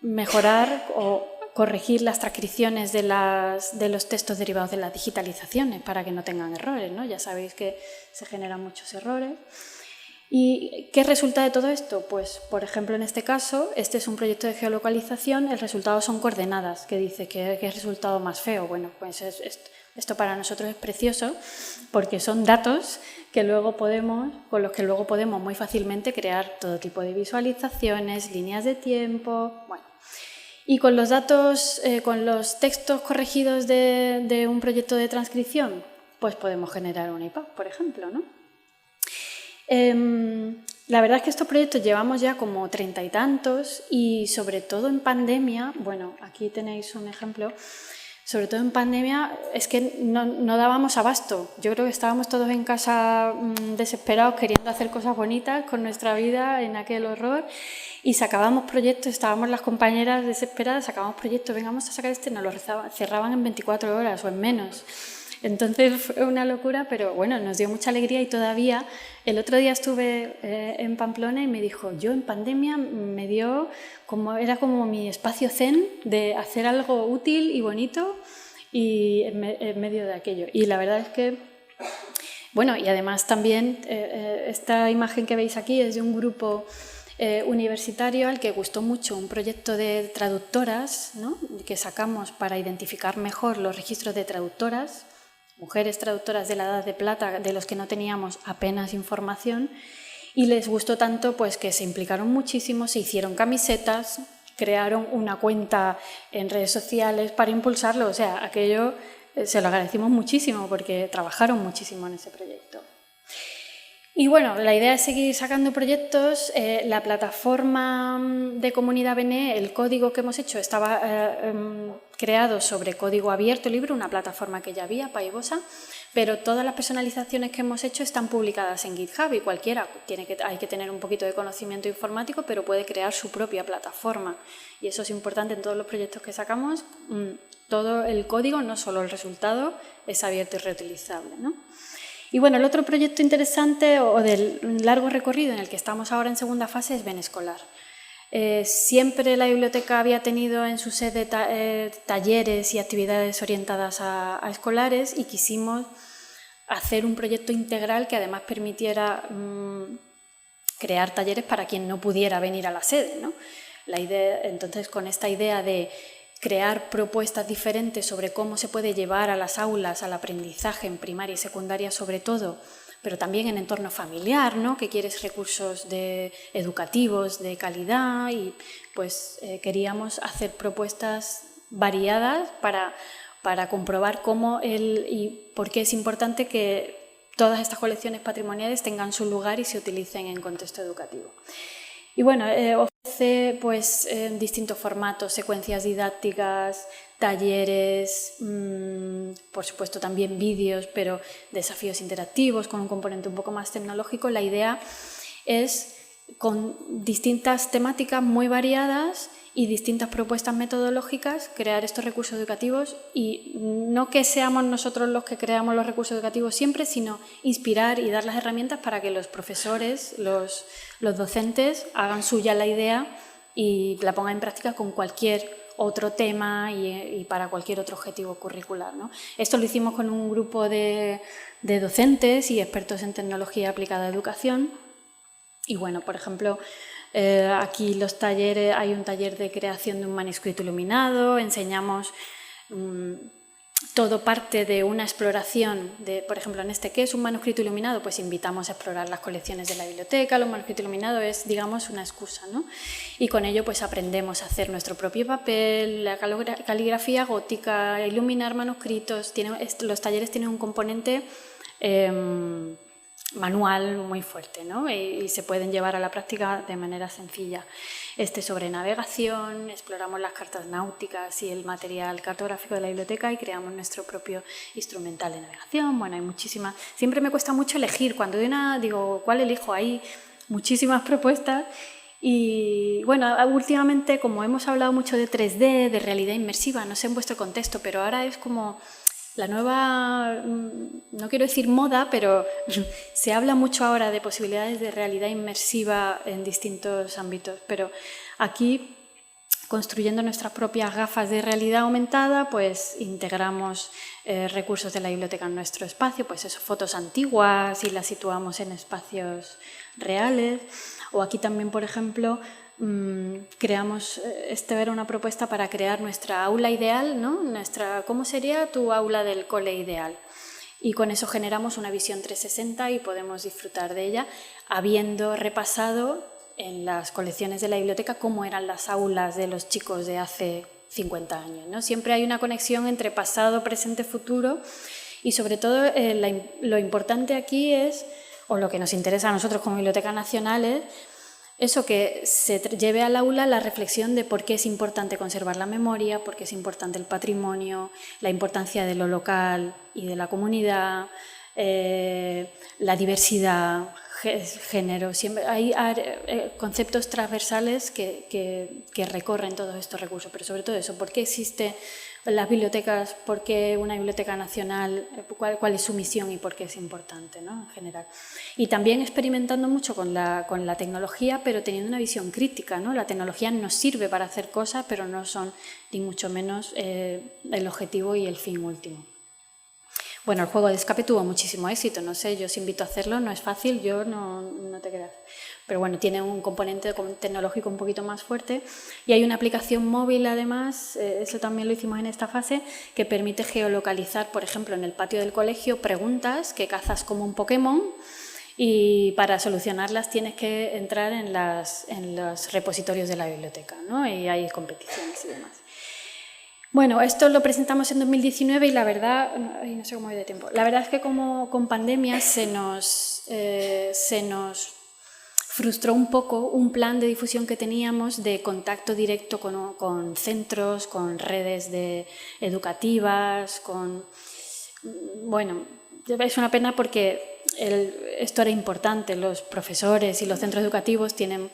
Mejorar o corregir las transcripciones de los textos derivados de las digitalizaciones para que no tengan errores, ¿no? Ya sabéis que se generan muchos errores. ¿Y qué resulta de todo esto? Pues, por ejemplo, en este caso, este es un proyecto de geolocalización, el resultado son coordenadas, que dice que es resultado más feo. Bueno, pues esto para nosotros es precioso porque son datos que con los que luego podemos muy fácilmente crear todo tipo de visualizaciones, líneas de tiempo, bueno. Y con los datos, con los textos corregidos de un proyecto de transcripción, pues podemos generar un EPUB, por ejemplo, ¿no? La verdad es que estos proyectos llevamos ya como 30 y tantos y sobre todo en pandemia, bueno, aquí tenéis un ejemplo, sobre todo en pandemia es que no dábamos abasto. Yo creo que estábamos todos en casa desesperados queriendo hacer cosas bonitas con nuestra vida en aquel horror y sacábamos proyectos, estábamos las compañeras desesperadas, sacábamos proyectos, vengamos a sacar este, nos lo cerraban en 24 horas o en menos. Entonces fue una locura, pero bueno, nos dio mucha alegría y todavía el otro día estuve en Pamplona y me dijo, yo en pandemia me dio era como mi espacio zen de hacer algo útil y bonito y en medio de aquello. Y la verdad es que, bueno, y además también esta imagen que veis aquí es de un grupo universitario al que gustó mucho un proyecto de traductoras, ¿no? Que sacamos para identificar mejor los registros de traductoras, mujeres traductoras de la Edad de Plata, de los que no teníamos apenas información, y les gustó tanto pues, que se implicaron muchísimo, se hicieron camisetas, crearon una cuenta en redes sociales para impulsarlo, o sea, aquello se lo agradecimos muchísimo porque trabajaron muchísimo en ese proyecto. Y bueno, la idea es seguir sacando proyectos. La plataforma de Comunidad BNE, el código que hemos hecho estaba creado sobre código abierto libre, una plataforma que ya había, Paibosa, pero todas las personalizaciones que hemos hecho están publicadas en GitHub y cualquiera hay que tener un poquito de conocimiento informático, pero puede crear su propia plataforma. Y eso es importante en todos los proyectos que sacamos. Todo el código, no solo el resultado, es abierto y reutilizable, ¿no? Y bueno, el otro proyecto interesante o del largo recorrido en el que estamos ahora en segunda fase es Benescolar. Siempre la biblioteca había tenido en su sede talleres y actividades orientadas a escolares y quisimos hacer un proyecto integral que además permitiera crear talleres para quien no pudiera venir a la sede, ¿no? Entonces, con esta idea de crear propuestas diferentes sobre cómo se puede llevar a las aulas al aprendizaje en primaria y secundaria sobre todo, pero también en entorno familiar, ¿no? Que quieres recursos educativos de calidad y pues queríamos hacer propuestas variadas para comprobar cómo y por qué es importante que todas estas colecciones patrimoniales tengan su lugar y se utilicen en contexto educativo. Y bueno, ofrece pues, distintos formatos, secuencias didácticas, talleres, por supuesto también vídeos, pero desafíos interactivos con un componente un poco más tecnológico. La idea es, con distintas temáticas muy variadas y distintas propuestas metodológicas, crear estos recursos educativos, y no que seamos nosotros los que creamos los recursos educativos siempre, sino inspirar y dar las herramientas para que los profesores, los docentes hagan suya la idea y la pongan en práctica con cualquier otro tema y para cualquier otro objetivo curricular, ¿no? Esto lo hicimos con un grupo de docentes y expertos en tecnología aplicada a educación. Y bueno, por ejemplo, aquí los talleres, hay un taller de creación de un manuscrito iluminado, enseñamos todo parte de una exploración de, por ejemplo, en este, ¿qué es un manuscrito iluminado? Pues invitamos a explorar las colecciones de la biblioteca. Los manuscritos iluminados es, digamos, una excusa, ¿no? Y con ello pues aprendemos a hacer nuestro propio papel, la caligrafía gótica, iluminar manuscritos. Los talleres tienen un componente manual muy fuerte, ¿no? Y se pueden llevar a la práctica de manera sencilla. Sobre navegación, exploramos las cartas náuticas y el material cartográfico de la biblioteca y creamos nuestro propio instrumental de navegación. Bueno, hay muchísimas. Siempre me cuesta mucho elegir. Cuando digo, ¿cuál elijo? Hay muchísimas propuestas. Y bueno, últimamente, como hemos hablado mucho de 3D, de realidad inmersiva, no sé en vuestro contexto, pero ahora es como la nueva, no quiero decir moda, pero se habla mucho ahora de posibilidades de realidad inmersiva en distintos ámbitos. Pero aquí, construyendo nuestras propias gafas de realidad aumentada, pues integramos recursos de la biblioteca en nuestro espacio, pues eso, fotos antiguas, y las situamos en espacios reales. O aquí también, por ejemplo, creamos, era una propuesta para crear nuestra aula ideal, ¿no? ¿Cómo sería tu aula del cole ideal? Y con eso generamos una visión 360 y podemos disfrutar de ella, habiendo repasado en las colecciones de la biblioteca cómo eran las aulas de los chicos de hace 50 años, ¿no? Siempre hay una conexión entre pasado, presente, futuro, y sobre todo lo importante aquí es, o lo que nos interesa a nosotros como Biblioteca Nacional, es eso, que se lleve al aula la reflexión de por qué es importante conservar la memoria, por qué es importante el patrimonio, la importancia de lo local y de la comunidad, la diversidad, género. Siempre hay conceptos transversales que recorren todos estos recursos, pero sobre todo eso, por qué existen las bibliotecas, por qué una biblioteca nacional, cuál es su misión y por qué es importante, ¿no? En general. Y también experimentando mucho con la tecnología, pero teniendo una visión crítica, ¿no? La tecnología nos sirve para hacer cosas, pero no son ni mucho menos el objetivo y el fin último. Bueno, el juego de escape tuvo muchísimo éxito, no sé, yo os invito a hacerlo, no es fácil, yo no te creas. Pero bueno, tiene un componente tecnológico un poquito más fuerte y hay una aplicación móvil además, eso también lo hicimos en esta fase, que permite geolocalizar, por ejemplo, en el patio del colegio, preguntas que cazas como un Pokémon, y para solucionarlas tienes que entrar en los repositorios de la biblioteca, ¿no? Y hay competiciones y demás. Bueno, esto lo presentamos en 2019 y la verdad, no sé cómo voy de tiempo, la verdad es que como con pandemia se nos frustró un poco un plan de difusión que teníamos de contacto directo con centros, con redes educativas, bueno, es una pena porque esto era importante, los profesores y los centros educativos tienen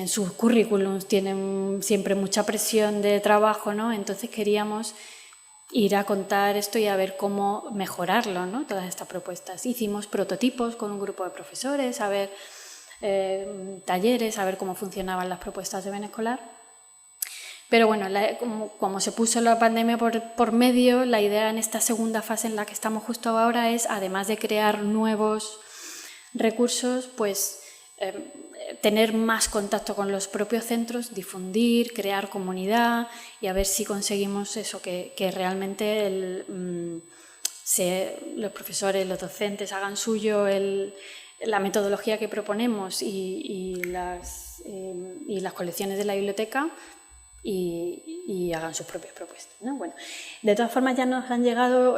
sus currículums, tienen siempre mucha presión de trabajo, ¿no? Entonces queríamos ir a contar esto y a ver cómo mejorarlo, ¿no? Todas estas propuestas. Hicimos prototipos con un grupo de profesores, a ver talleres, a ver cómo funcionaban las propuestas de bien escolar. Pero bueno, como se puso la pandemia por medio, la idea en esta segunda fase en la que estamos justo ahora es, además de crear nuevos recursos, pues tener más contacto con los propios centros, difundir, crear comunidad y a ver si conseguimos eso, que realmente los profesores, los docentes hagan suyo la metodología que proponemos y las colecciones de la biblioteca, y hagan sus propias propuestas, ¿no? Bueno, de todas formas ya nos han llegado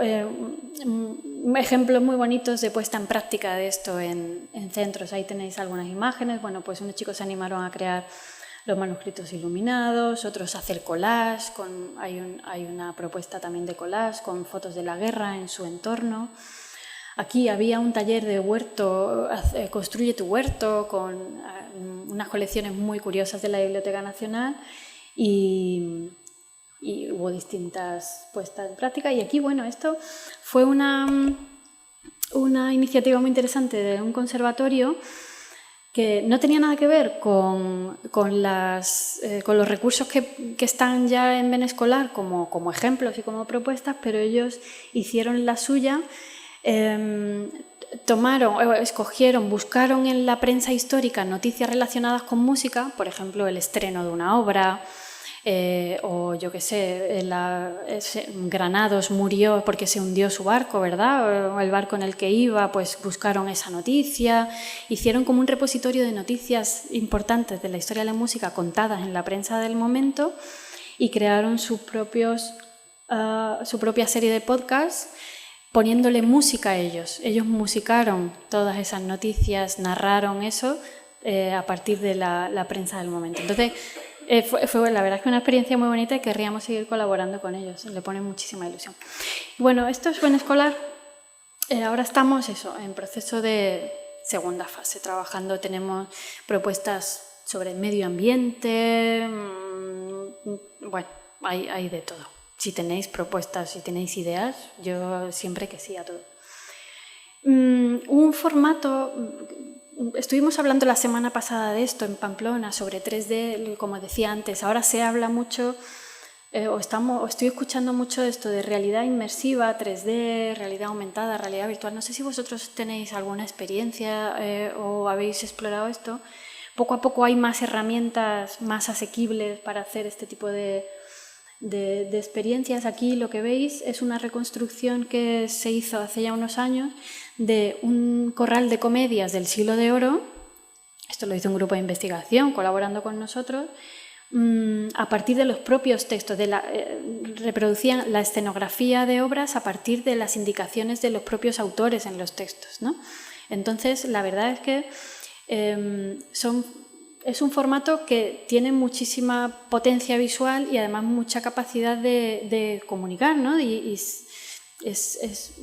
ejemplos muy bonitos de puesta en práctica de esto en centros. Ahí tenéis algunas imágenes. Bueno, pues unos chicos se animaron a crear los manuscritos iluminados, otros a hacer collage, hay una propuesta también de collage con fotos de la guerra en su entorno. Aquí había un taller de huerto, construye tu huerto, con unas colecciones muy curiosas de la Biblioteca Nacional y hubo distintas puestas en práctica. Y aquí, bueno, esto fue una iniciativa muy interesante de un conservatorio que no tenía nada que ver con los recursos que están ya en Benescolar como ejemplos y como propuestas, pero ellos hicieron la suya. Buscaron en la prensa histórica noticias relacionadas con música, por ejemplo, el estreno de una obra, o yo qué sé, Granados murió porque se hundió su barco, ¿verdad? O el barco en el que iba, pues buscaron esa noticia, hicieron como un repositorio de noticias importantes de la historia de la música contadas en la prensa del momento y crearon su propia serie de podcasts poniéndole música a ellos. Ellos musicaron todas esas noticias, narraron eso a partir de la prensa del momento. Entonces, fue la verdad es que una experiencia muy bonita y querríamos seguir colaborando con ellos. Le pone muchísima ilusión. Bueno, esto es Benescolar. Ahora estamos en proceso de segunda fase, trabajando. Tenemos propuestas sobre medio ambiente. Bueno, hay de todo. Si tenéis propuestas, si tenéis ideas, yo siempre que sí a todo. Un formato, estuvimos hablando la semana pasada de esto en Pamplona, sobre 3D, como decía antes. Ahora se habla mucho, estoy escuchando mucho de esto de realidad inmersiva, 3D, realidad aumentada, realidad virtual. No sé si vosotros tenéis alguna experiencia o habéis explorado esto. Poco a poco hay más herramientas más asequibles para hacer este tipo de experiencias. Aquí lo que veis es una reconstrucción que se hizo hace ya unos años de un corral de comedias del Siglo de Oro. Esto lo hizo un grupo de investigación colaborando con nosotros, a partir de los propios textos, reproducían la escenografía de obras a partir de las indicaciones de los propios autores en los textos, ¿no? Entonces, la verdad es que es un formato que tiene muchísima potencia visual y además mucha capacidad de comunicar, ¿no? Y es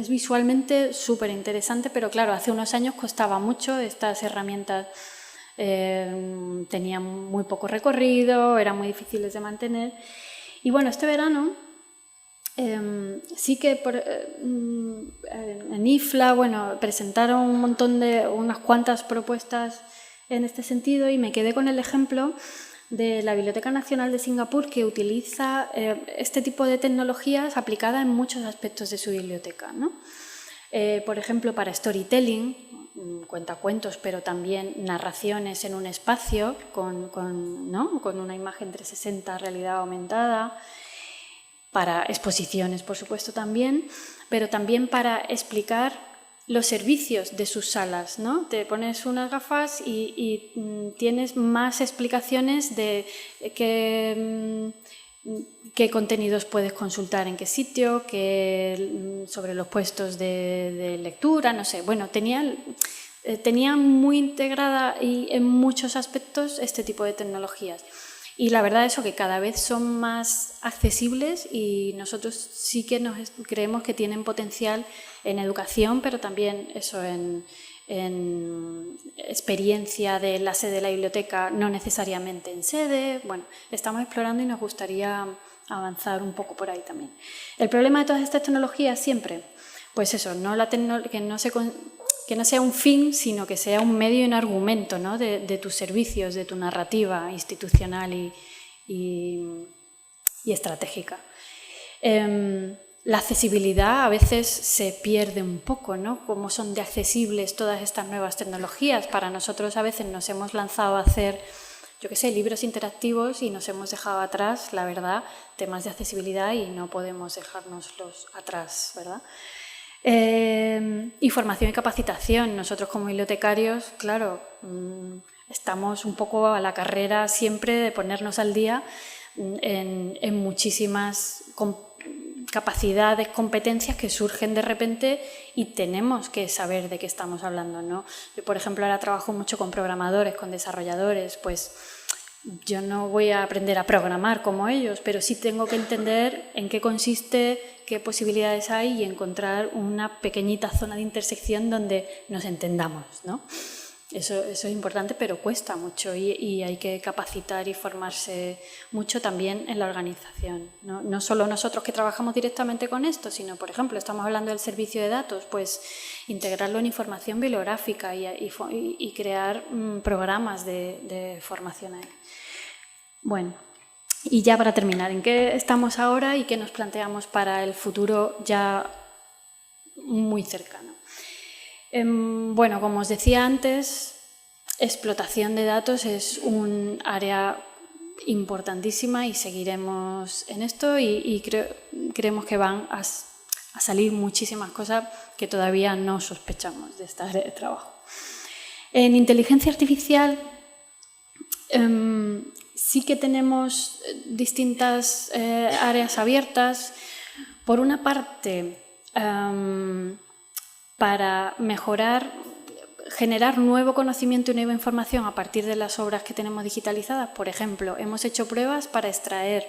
visualmente súper interesante, pero claro, hace unos años costaba mucho. Estas herramientas tenían muy poco recorrido, eran muy difíciles de mantener. Y bueno, este verano sí que en IFLA, bueno, presentaron unas cuantas propuestas en este sentido, y me quedé con el ejemplo de la Biblioteca Nacional de Singapur, que utiliza este tipo de tecnologías aplicadas en muchos aspectos de su biblioteca, ¿no? Por ejemplo, para storytelling, cuentacuentos, pero también narraciones en un espacio con una imagen 360, realidad aumentada, para exposiciones, por supuesto, también, pero también para explicar los servicios de sus salas, ¿no? Te pones unas gafas y tienes más explicaciones de qué contenidos puedes consultar en qué sitio, sobre los puestos de lectura, no sé. Bueno, tenía muy integrada y en muchos aspectos este tipo de tecnologías. Y la verdad es que cada vez son más accesibles y nosotros sí que creemos que tienen potencial en educación, pero también eso en experiencia de la sede de la biblioteca, no necesariamente en sede. Bueno, estamos explorando y nos gustaría avanzar un poco por ahí también. El problema de todas estas tecnologías siempre, pues eso, que no sea un fin, sino que sea un medio y un argumento, ¿no? de tus servicios, de tu narrativa institucional y estratégica. La accesibilidad a veces se pierde un poco, ¿no? Cómo son de accesibles todas estas nuevas tecnologías. Para nosotros a veces nos hemos lanzado a hacer, yo qué sé, libros interactivos y nos hemos dejado atrás, la verdad, temas de accesibilidad, y no podemos dejárnoslos atrás, ¿verdad? Y formación y capacitación. Nosotros como bibliotecarios, claro, estamos un poco a la carrera siempre de ponernos al día en muchísimas capacidades, competencias que surgen de repente y tenemos que saber de qué estamos hablando, ¿no? Yo, por ejemplo, ahora trabajo mucho con programadores, con desarrolladores, pues yo no voy a aprender a programar como ellos, pero sí tengo que entender en qué consiste, qué posibilidades hay y encontrar una pequeñita zona de intersección donde nos entendamos, ¿no? Eso es importante, pero cuesta mucho y hay que capacitar y formarse mucho también en la organización, ¿no? No solo nosotros que trabajamos directamente con esto, sino, por ejemplo, estamos hablando del servicio de datos, pues integrarlo en información bibliográfica y crear programas de formación ahí. Bueno, y ya para terminar, ¿en qué estamos ahora y qué nos planteamos para el futuro ya muy cercano? Bueno, como os decía antes, explotación de datos es un área importantísima y seguiremos en esto y creemos que van a salir muchísimas cosas que todavía no sospechamos de esta área de trabajo. En inteligencia artificial sí que tenemos distintas áreas abiertas. Por una parte, para mejorar, generar nuevo conocimiento y nueva información a partir de las obras que tenemos digitalizadas. Por ejemplo, hemos hecho pruebas para extraer,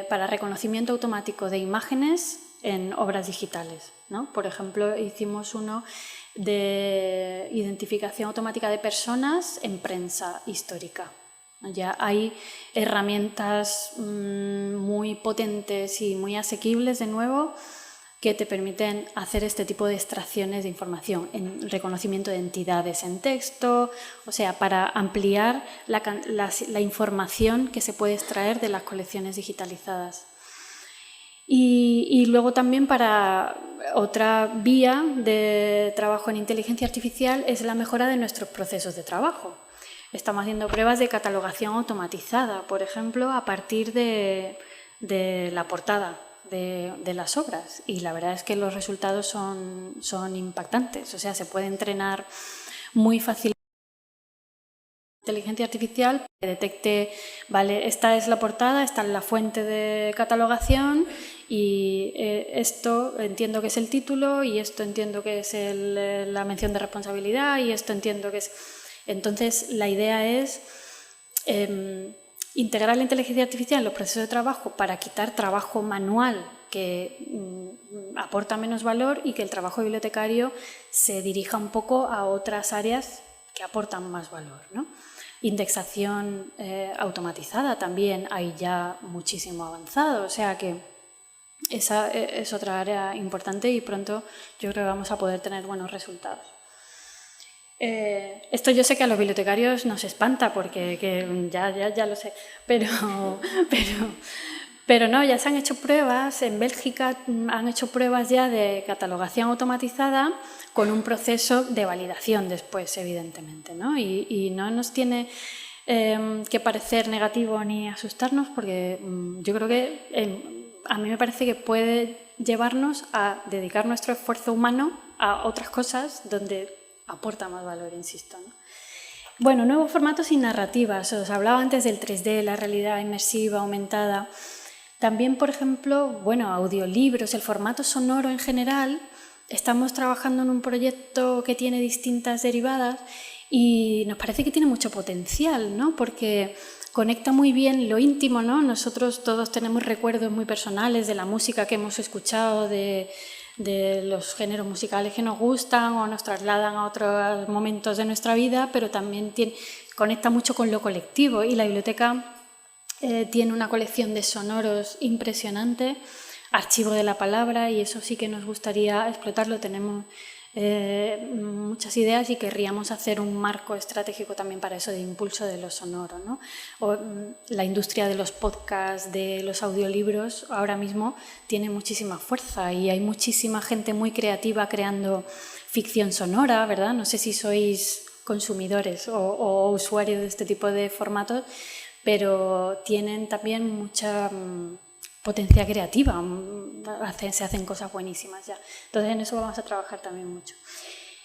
para reconocimiento automático de imágenes en obras digitales, ¿no? Por ejemplo, hicimos uno de identificación automática de personas en prensa histórica. Ya hay herramientas muy potentes y muy asequibles, de nuevo, que te permiten hacer este tipo de extracciones de información, en reconocimiento de entidades en texto, o sea, para ampliar la información que se puede extraer de las colecciones digitalizadas. Y luego también para otra vía de trabajo en inteligencia artificial es la mejora de nuestros procesos de trabajo. Estamos haciendo pruebas de catalogación automatizada, por ejemplo, a partir de la portada de las obras, y la verdad es que los resultados son impactantes. O sea, se puede entrenar muy fácilmente inteligencia artificial que detecte, vale, esta es la portada, esta es la fuente de catalogación y esto entiendo que es el título y esto entiendo que es la mención de responsabilidad y esto entiendo que es... Entonces, la idea es integrar la inteligencia artificial en los procesos de trabajo para quitar trabajo manual que aporta menos valor y que el trabajo bibliotecario se dirija un poco a otras áreas que aportan más valor, ¿no? Indexación automatizada también hay ya muchísimo avanzado, o sea que esa es otra área importante y pronto yo creo que vamos a poder tener buenos resultados. Esto yo sé que a los bibliotecarios nos espanta porque ya lo sé, pero no, ya se han hecho pruebas, en Bélgica han hecho pruebas ya de catalogación automatizada con un proceso de validación después, evidentemente, ¿no? Y no nos tiene que parecer negativo ni asustarnos porque yo creo que a mí me parece que puede llevarnos a dedicar nuestro esfuerzo humano a otras cosas donde aporta más valor, insisto, ¿no? Bueno, nuevos formatos y narrativas. Os hablaba antes del 3D, la realidad inmersiva, aumentada. También, por ejemplo, bueno, audiolibros, el formato sonoro en general. Estamos trabajando en un proyecto que tiene distintas derivadas y nos parece que tiene mucho potencial, ¿no? Porque conecta muy bien lo íntimo, ¿no? Nosotros todos tenemos recuerdos muy personales de la música que hemos escuchado, de los géneros musicales que nos gustan o nos trasladan a otros momentos de nuestra vida, pero también conecta mucho con lo colectivo y la biblioteca tiene una colección de sonoros impresionante, archivo de la palabra, y eso sí que nos gustaría explotarlo. Tenemos muchas ideas y querríamos hacer un marco estratégico también para eso de impulso de lo sonoro, ¿no? La industria de los podcasts, de los audiolibros, ahora mismo tiene muchísima fuerza y hay muchísima gente muy creativa creando ficción sonora, ¿verdad? No sé si sois consumidores o usuarios de este tipo de formatos, pero tienen también mucha potencia creativa, se hacen cosas buenísimas ya. Entonces en eso vamos a trabajar también mucho.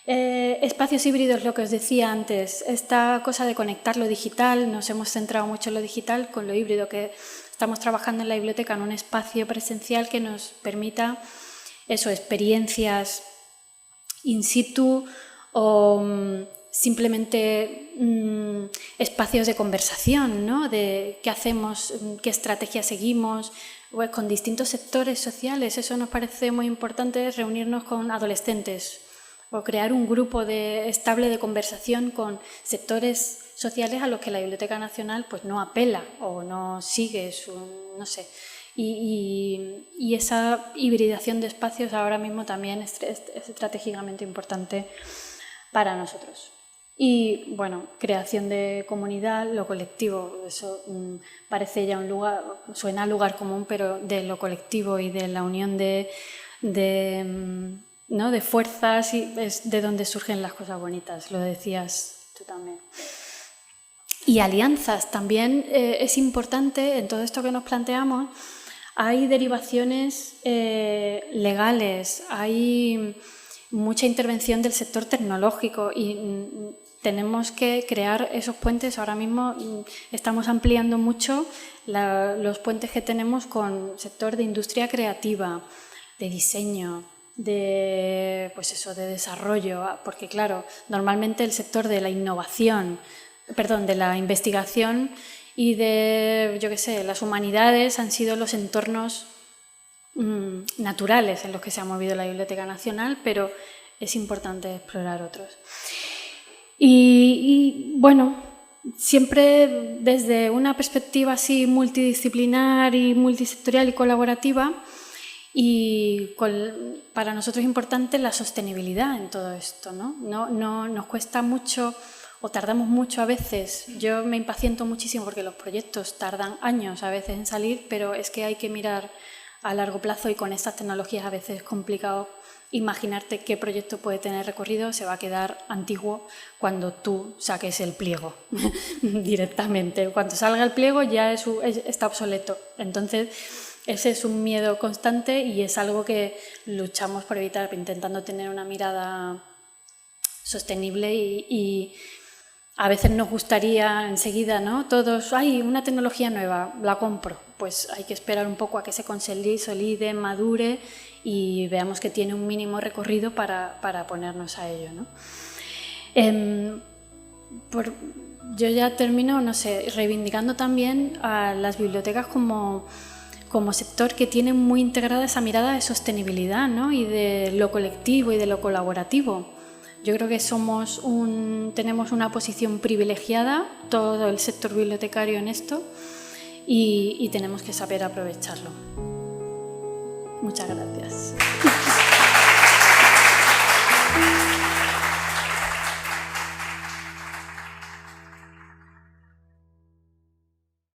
Espacios híbridos, lo que os decía antes, esta cosa de conectar lo digital, nos hemos centrado mucho en lo digital con lo híbrido, que estamos trabajando en la biblioteca en un espacio presencial que nos permita experiencias in situ o simplemente espacios de conversación, ¿no? De qué hacemos, qué estrategia seguimos, pues con distintos sectores sociales. Eso nos parece muy importante, reunirnos con adolescentes o crear un grupo estable de conversación con sectores sociales a los que la Biblioteca Nacional pues no apela o no sigue, no sé. Y esa hibridación de espacios ahora mismo también es estratégicamente importante para nosotros. Y bueno, creación de comunidad, lo colectivo, eso parece ya un lugar, suena a lugar común, pero de lo colectivo y de la unión de fuerzas es de donde surgen las cosas bonitas, lo decías tú también. Y alianzas también es importante en todo esto que nos planteamos. Hay derivaciones legales, hay mucha intervención del sector tecnológico y tenemos que crear esos puentes. Ahora mismo estamos ampliando mucho los puentes que tenemos con el sector de industria creativa, de diseño, de desarrollo, porque claro, normalmente el sector de la innovación, de la investigación y de, las humanidades han sido los entornos naturales en los que se ha movido la Biblioteca Nacional, pero es importante explorar otros. Y bueno, siempre desde una perspectiva así multidisciplinar y multisectorial y colaborativa, y para nosotros es importante la sostenibilidad en todo esto, ¿no? No nos cuesta mucho o tardamos mucho a veces. Yo me impaciento muchísimo porque los proyectos tardan años a veces en salir, pero es que hay que mirar a largo plazo y con estas tecnologías a veces es complicado imaginarte qué proyecto puede tener recorrido, se va a quedar antiguo cuando tú saques el pliego directamente. Cuando salga el pliego ya está obsoleto. Entonces, ese es un miedo constante y es algo que luchamos por evitar, intentando tener una mirada sostenible y a veces nos gustaría enseguida, ¿no? Todos, ¡ay, una tecnología nueva, la compro! Pues hay que esperar un poco a que se consolide, madure y veamos que tiene un mínimo recorrido para ponernos a ello, ¿no? Yo ya termino, reivindicando también a las bibliotecas como sector que tiene muy integrada esa mirada de sostenibilidad, ¿no? Y de lo colectivo y de lo colaborativo. Yo creo que tenemos una posición privilegiada, todo el sector bibliotecario en esto, y tenemos que saber aprovecharlo. Muchas gracias.